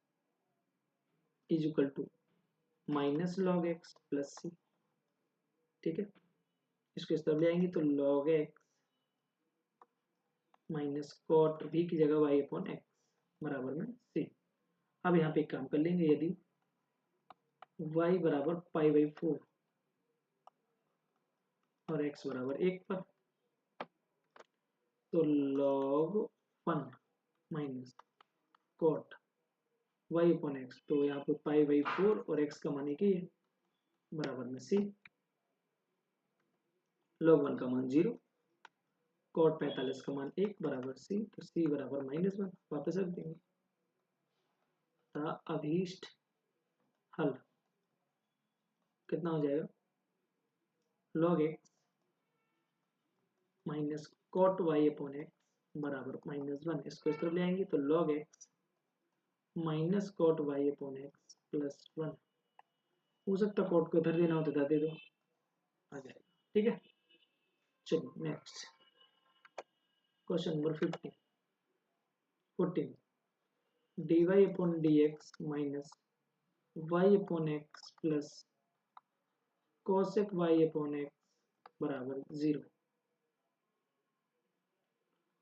is equal to minus log x plus सी। ठीक है, इसको इस तरफ ले आएंगे तो log x minus cot v की जगह y अपॉन एक्स बराबर में सी। अब यहाँ पे एक काम कर लेंगे, यदि y बराबर π/4 और x बराबर 1 पर। तो log 1 minus cot y upon x, तो यहाँ पे π/4 और x का मान की बराबर में c। log 1 का मान 0, कॉट 45 का मान 1 बराबर c, तो c बराबर -1 वापस रख देंगे। अभीष्ट हल कितना हो जाएगा, log x minus cot y upon x बराबर -1। इसको इस तरफ ले आएंगे तो log x minus cot y upon x plus 1। हो सकता कॉट को इधर देना हो तो इधर दे दो, आ जाएगा। ठीक है, चलिए next question number 14 dy upon dx minus y upon x plus cosec y upon x बराबर 0।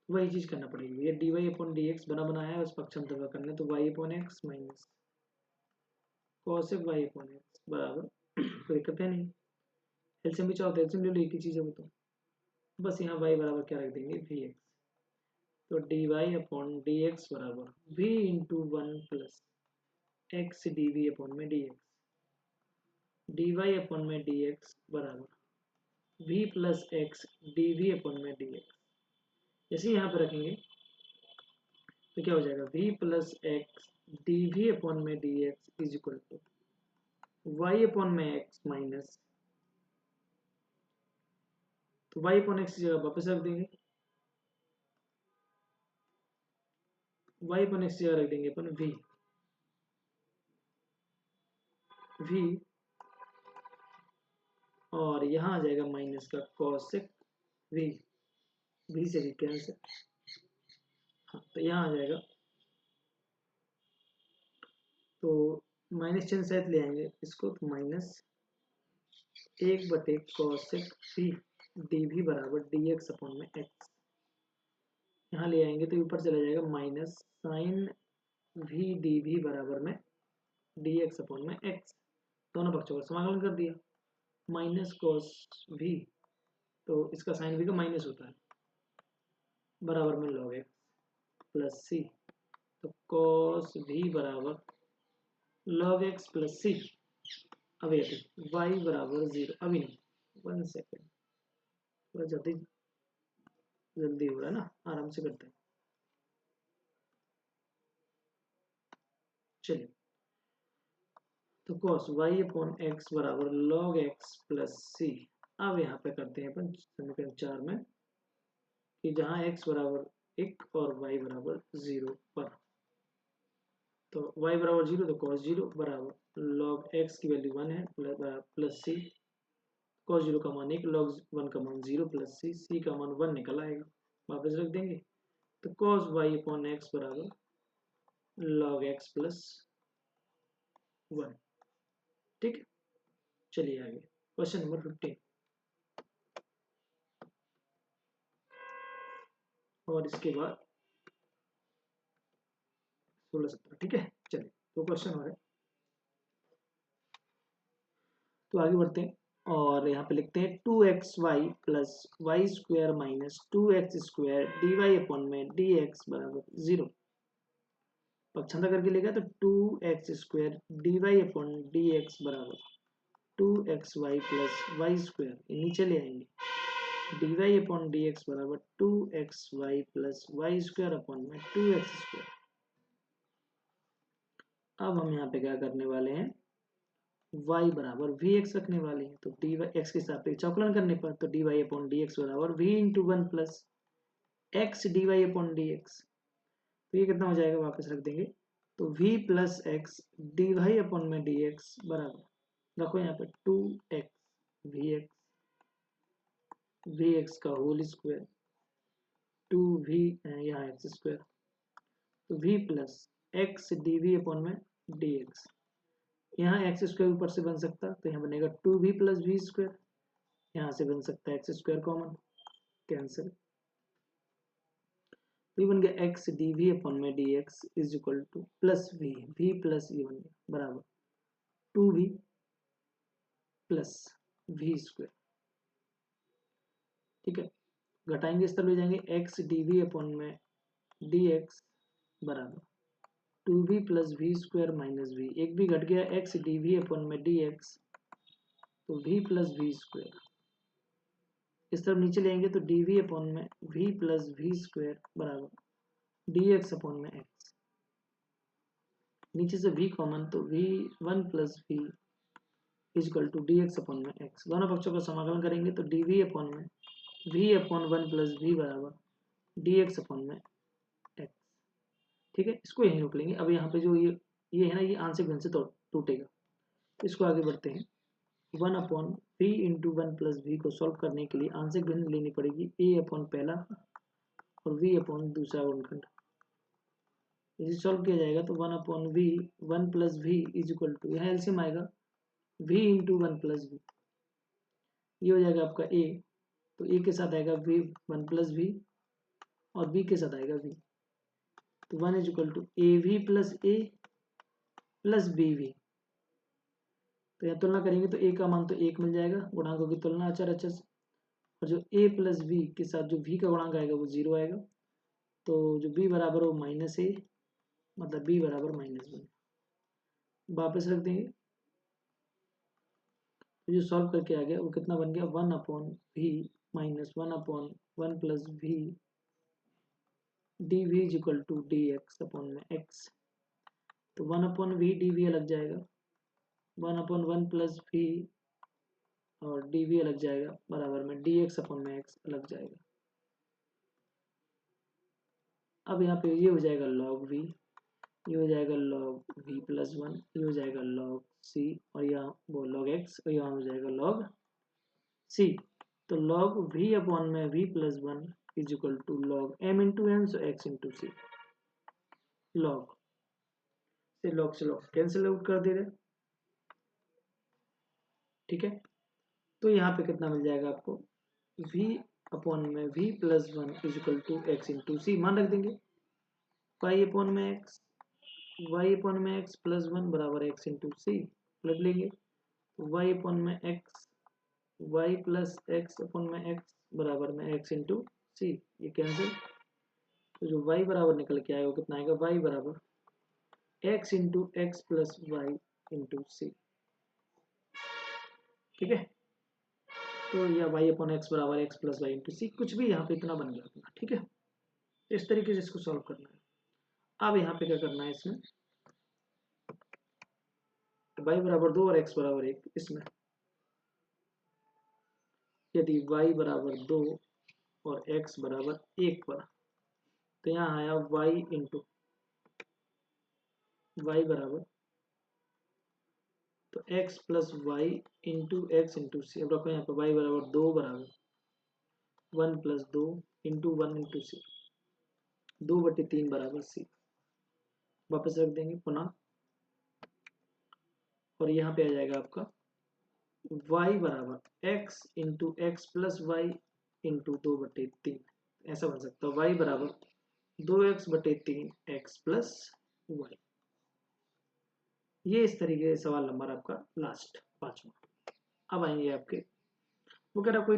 वही चीज करना पड़ेगी, ये dy अपॉन dx बना बनाया है, उस पक्षांतर का करना है, तो y upon x minus cosec y upon x बराबर कोई दिक्कत है नहीं, एलसीएम भी चाहो तो एलसीएम ले लो, एक ही चीज है वो तो। बस यहाँ y बराबर क्या रख देंगे vx, तो dy अपॉन dx बराबर v into 1 plus x dv upon में dx, dy अपॉन में dx बराबर v plus x dv upon में dx। जैसे यहाँ पे रखेंगे तो क्या हो जाएगा, v plus x dv upon में dx is equal to y upon में x माइनस, तो y अपॉन एक्स की जगह वापस रख देंगे, y अपॉन एक्स की जगह रख देंगे अपन v और यहाँ आ जाएगा माइनस का cosec v से भी कैंसिल। हाँ, तो यहाँ आ जाएगा, तो माइनस चिन्ह सहित ले आएंगे इसको, तो माइनस 1 cosec v dv बराबर dx अपॉन में x। यहाँ ले आएंगे तो ऊपर चला जाएगा माइनस साइन v dv बराबर में dx अपॉन में x। दोनों पक्षों का समाकलन कर दिया, माइनस cos v, तो इसका साइन v का माइनस होता है, बराबर में log x प्लस c, तो cos v बराबर log x प्लस c। अब ये y बराबर 0, अभी नहीं, 1 सेकेंड, थोड़ा जल्दी हो रहा है ना, आराम से करते हैं। चलिए, तो cos y अपॉन एक्स बराबर log x प्लस c। अब यहाँ पे करते हैं अपन समीकरण 4 में कि जहाँ x बराबर 1 और y बराबर 0 पर, तो y बराबर 0 तो cos 0 बराबर log x की वैल्यू 1 है प्लस c, cos 0 का मान 1, log 1 का मान 0 प्लस c का मान 1 निकल आएगा, वापस रख देंगे, तो cos y अपॉन एक्स बराबर log x प्लस 1। ठीक है, चलिए आगे क्वेश्चन नंबर 15 और इसके बाद 16-17। ठीक है, चलिए दो क्वेश्चन हो रहे हैं, तो आगे बढ़ते हैं और यहाँ पे लिखते हैं 2xy plus Y square minus 2x square d Y upon में डी एक्स बराबर 0। पक्षांतर करके लिखा तो 2x square d Y upon D x बराबर 2xy प्लस वाई स्क्वायर, नीचे ले आएंगे d Y upon D x बराबर 2xy plus Y square upon में 2x स्क्वायर। अब हम यहाँ पे क्या करने वाले हैं, y बराबर वी एक्स रखने वाले हैं, तो डी वाई एक्स के सापेक्ष अवकलन करने पर, तो d Y upon D x बराबर v into 1 plus x d Y upon D x. तो ये कितना हो जाएगा, वापस रख देंगे, तो v plus x d Y upon में डी एक्स बराबर, रखो यहाँ पे 2x वी एक्स का होल स्क्वायर 2v यहाँ एक्स स्क्वायर, तो v plus x D we upon में डी एक्स। यहाँ एक्स स्क्वायर ऊपर से बन सकता, तो यहाँ बनेगा 2v प्लस वी स्क्वायर, यहाँ से बन सकता है एक्स स्क्वायर कॉमन, कैंसिल, तो बन गया एक्स डी वी अपॉन में D x is equal to plus v plus ये बन गया बराबर 2v प्लस वी स्क्वायर, ठीक है। घटाएंगे इस तरफ ले जाएंगे, एक्स डी वी अपॉन में डी एक्स बराबर 2v plus we square minus v, एक भी घट गया, एक्स डी वी अपॉन में डी एक्स, तो v प्लस वी स्क्वायर, इस तरफ नीचे लेंगे तो डी वी अपॉन में v प्लस वी स्क्वायर बराबर डी एक्स अपॉन में x, नीचे से v कॉमन तो v one plus v is equal to d x upon में x, दोनों पक्षों का समाकलन करेंगे तो डी वी अपॉन में v upon one plus v बराबर डी एक्स अपॉन में x, ठीक है। इसको यहीं रोक लेंगे। अब यहाँ पे जो ये है ना, ये आंशिक भिन्न से टूटेगा, इसको आगे बढ़ते हैं। 1 upon v into one plus v को सॉल्व करने के लिए आंशिक भिन्न लेनी पड़ेगी, a अपॉन पहला और v अपॉन दूसरा गुणनखंड, इसे सॉल्व किया जाएगा तो 1 upon v one plus v is equal to, यहाँ एलसीएम आएगा v into one plus v, ये हो जाएगा आपका a, तो a के साथ आएगा v वन प्लस वी और b के साथ आएगा v, तो 1 is equal to a v plus a plus b v, तो यहाँ तुलना करेंगे तो a का मान तो 1 मिल जाएगा, गुणांकों की तुलना अचर अचर से, और जो a प्लस v के साथ जो v का गुणांक आएगा वो 0 आएगा, तो जो b बराबर हो माइनस ए, मतलब b बराबर -1, वापस रख देंगे, तो जो सॉल्व करके आ गया वो कितना बन गया, 1 upon v minus 1 upon one plus v d v is equal to d x upon में एक्स, तो 1 अपॉन वी डी वी अलग जाएगा, 1 अपॉन वन प्लस वी और डी वी अलग जाएगा, बराबर में डी एक्स अपॉन में एक्स अलग जाएगा। अब यहाँ पे ये हो जाएगा log v, ये हो जाएगा log v प्लस 1, ये हो जाएगा log c, और यहाँ वो log x, और यहाँ हो जाएगा log c, तो log v अपॉन में v plus 1 is equal to log m into n, so x into c, log से log कैंसिल आउट कर दे रहे, ठीक है। तो यहाँ पे कितना मिल जाएगा आपको, v अपॉन में v plus 1 is equal to x into सी, मान रख देंगे, y अपॉन में x, y अपॉन में x प्लस 1 बराबर x इंटू सी, पलट लेंगे तो y अपॉन में x, y plus x upon में x बराबर में x इंटू सी, ये कैंसिल, तो जो y बराबर निकल के आएगा वो कितना आएगा, y बराबर x into x plus y into c, ठीक है। तो या y अपॉन एक्स बराबर x plus y into c, कुछ भी यहाँ पे इतना बन गया अपना, ठीक है। इस तरीके से इसको सॉल्व करना है। अब यहाँ पे क्या करना है, इसमें y बराबर 2 और x बराबर 1, इसमें यदि y बराबर 2 और x बराबर 1 पर, तो यहाँ आया y इंटू वाई बराबर, तो x plus y into x into c, अब रखो यहाँ पे y बराबर 2 बराबर 1 प्लस 2 इंटू 1 इंटू सी, 2/3 बराबर सी, वापस रख देंगे पुनः, और यहाँ पे आ जाएगा आपका y बराबर x into x plus y into 2/3, ऐसा बन सकता है y बराबर 2x/3 x प्लस वाई। ये इस तरीके से सवाल नंबर आपका लास्ट 5वां। अब आएंगे आपके, वो कह रहा कोई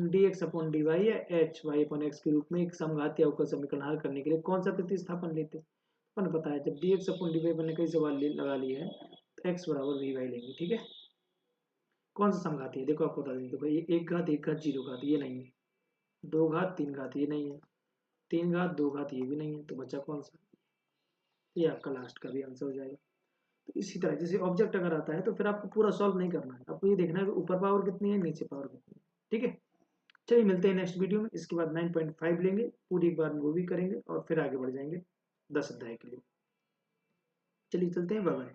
d x upon d y या एच वाई अपॉन एक्स के रूप में एक समघातीय अवकल समीकरण हल करने के लिए कौन सा प्रतिस्थापन लेते, अपन पता है जब d x upon d y बनने कई सवाल लगा लिए हैं तो एक्स बराबर वी वाई लेंगे, ठीक है। कौन सा समघातीय है, देखो आपको बता दें, देखो ये 1 घात 1 घात 0 घात ये नहीं है, 2 घात 3 घात ये नहीं है, 3 घात 2 घात ये भी नहीं है, तो बचा कौन सा, ये आपका लास्ट का भी आंसर हो जाएगा। तो इसी तरह जैसे ऑब्जेक्ट अगर आता है तो फिर आपको पूरा सॉल्व नहीं करना है, आपको ये देखना है कि ऊपर पावर कितनी है नीचे पावर कितनी है, ठीक है। चलिए मिलते हैं नेक्स्ट वीडियो में, इसके बाद 9.5 लेंगे, पूरी बार वो भी करेंगे और फिर आगे बढ़ जाएंगे 10 अध्याय के लिए। चलिए चलते हैं, बाय बाय।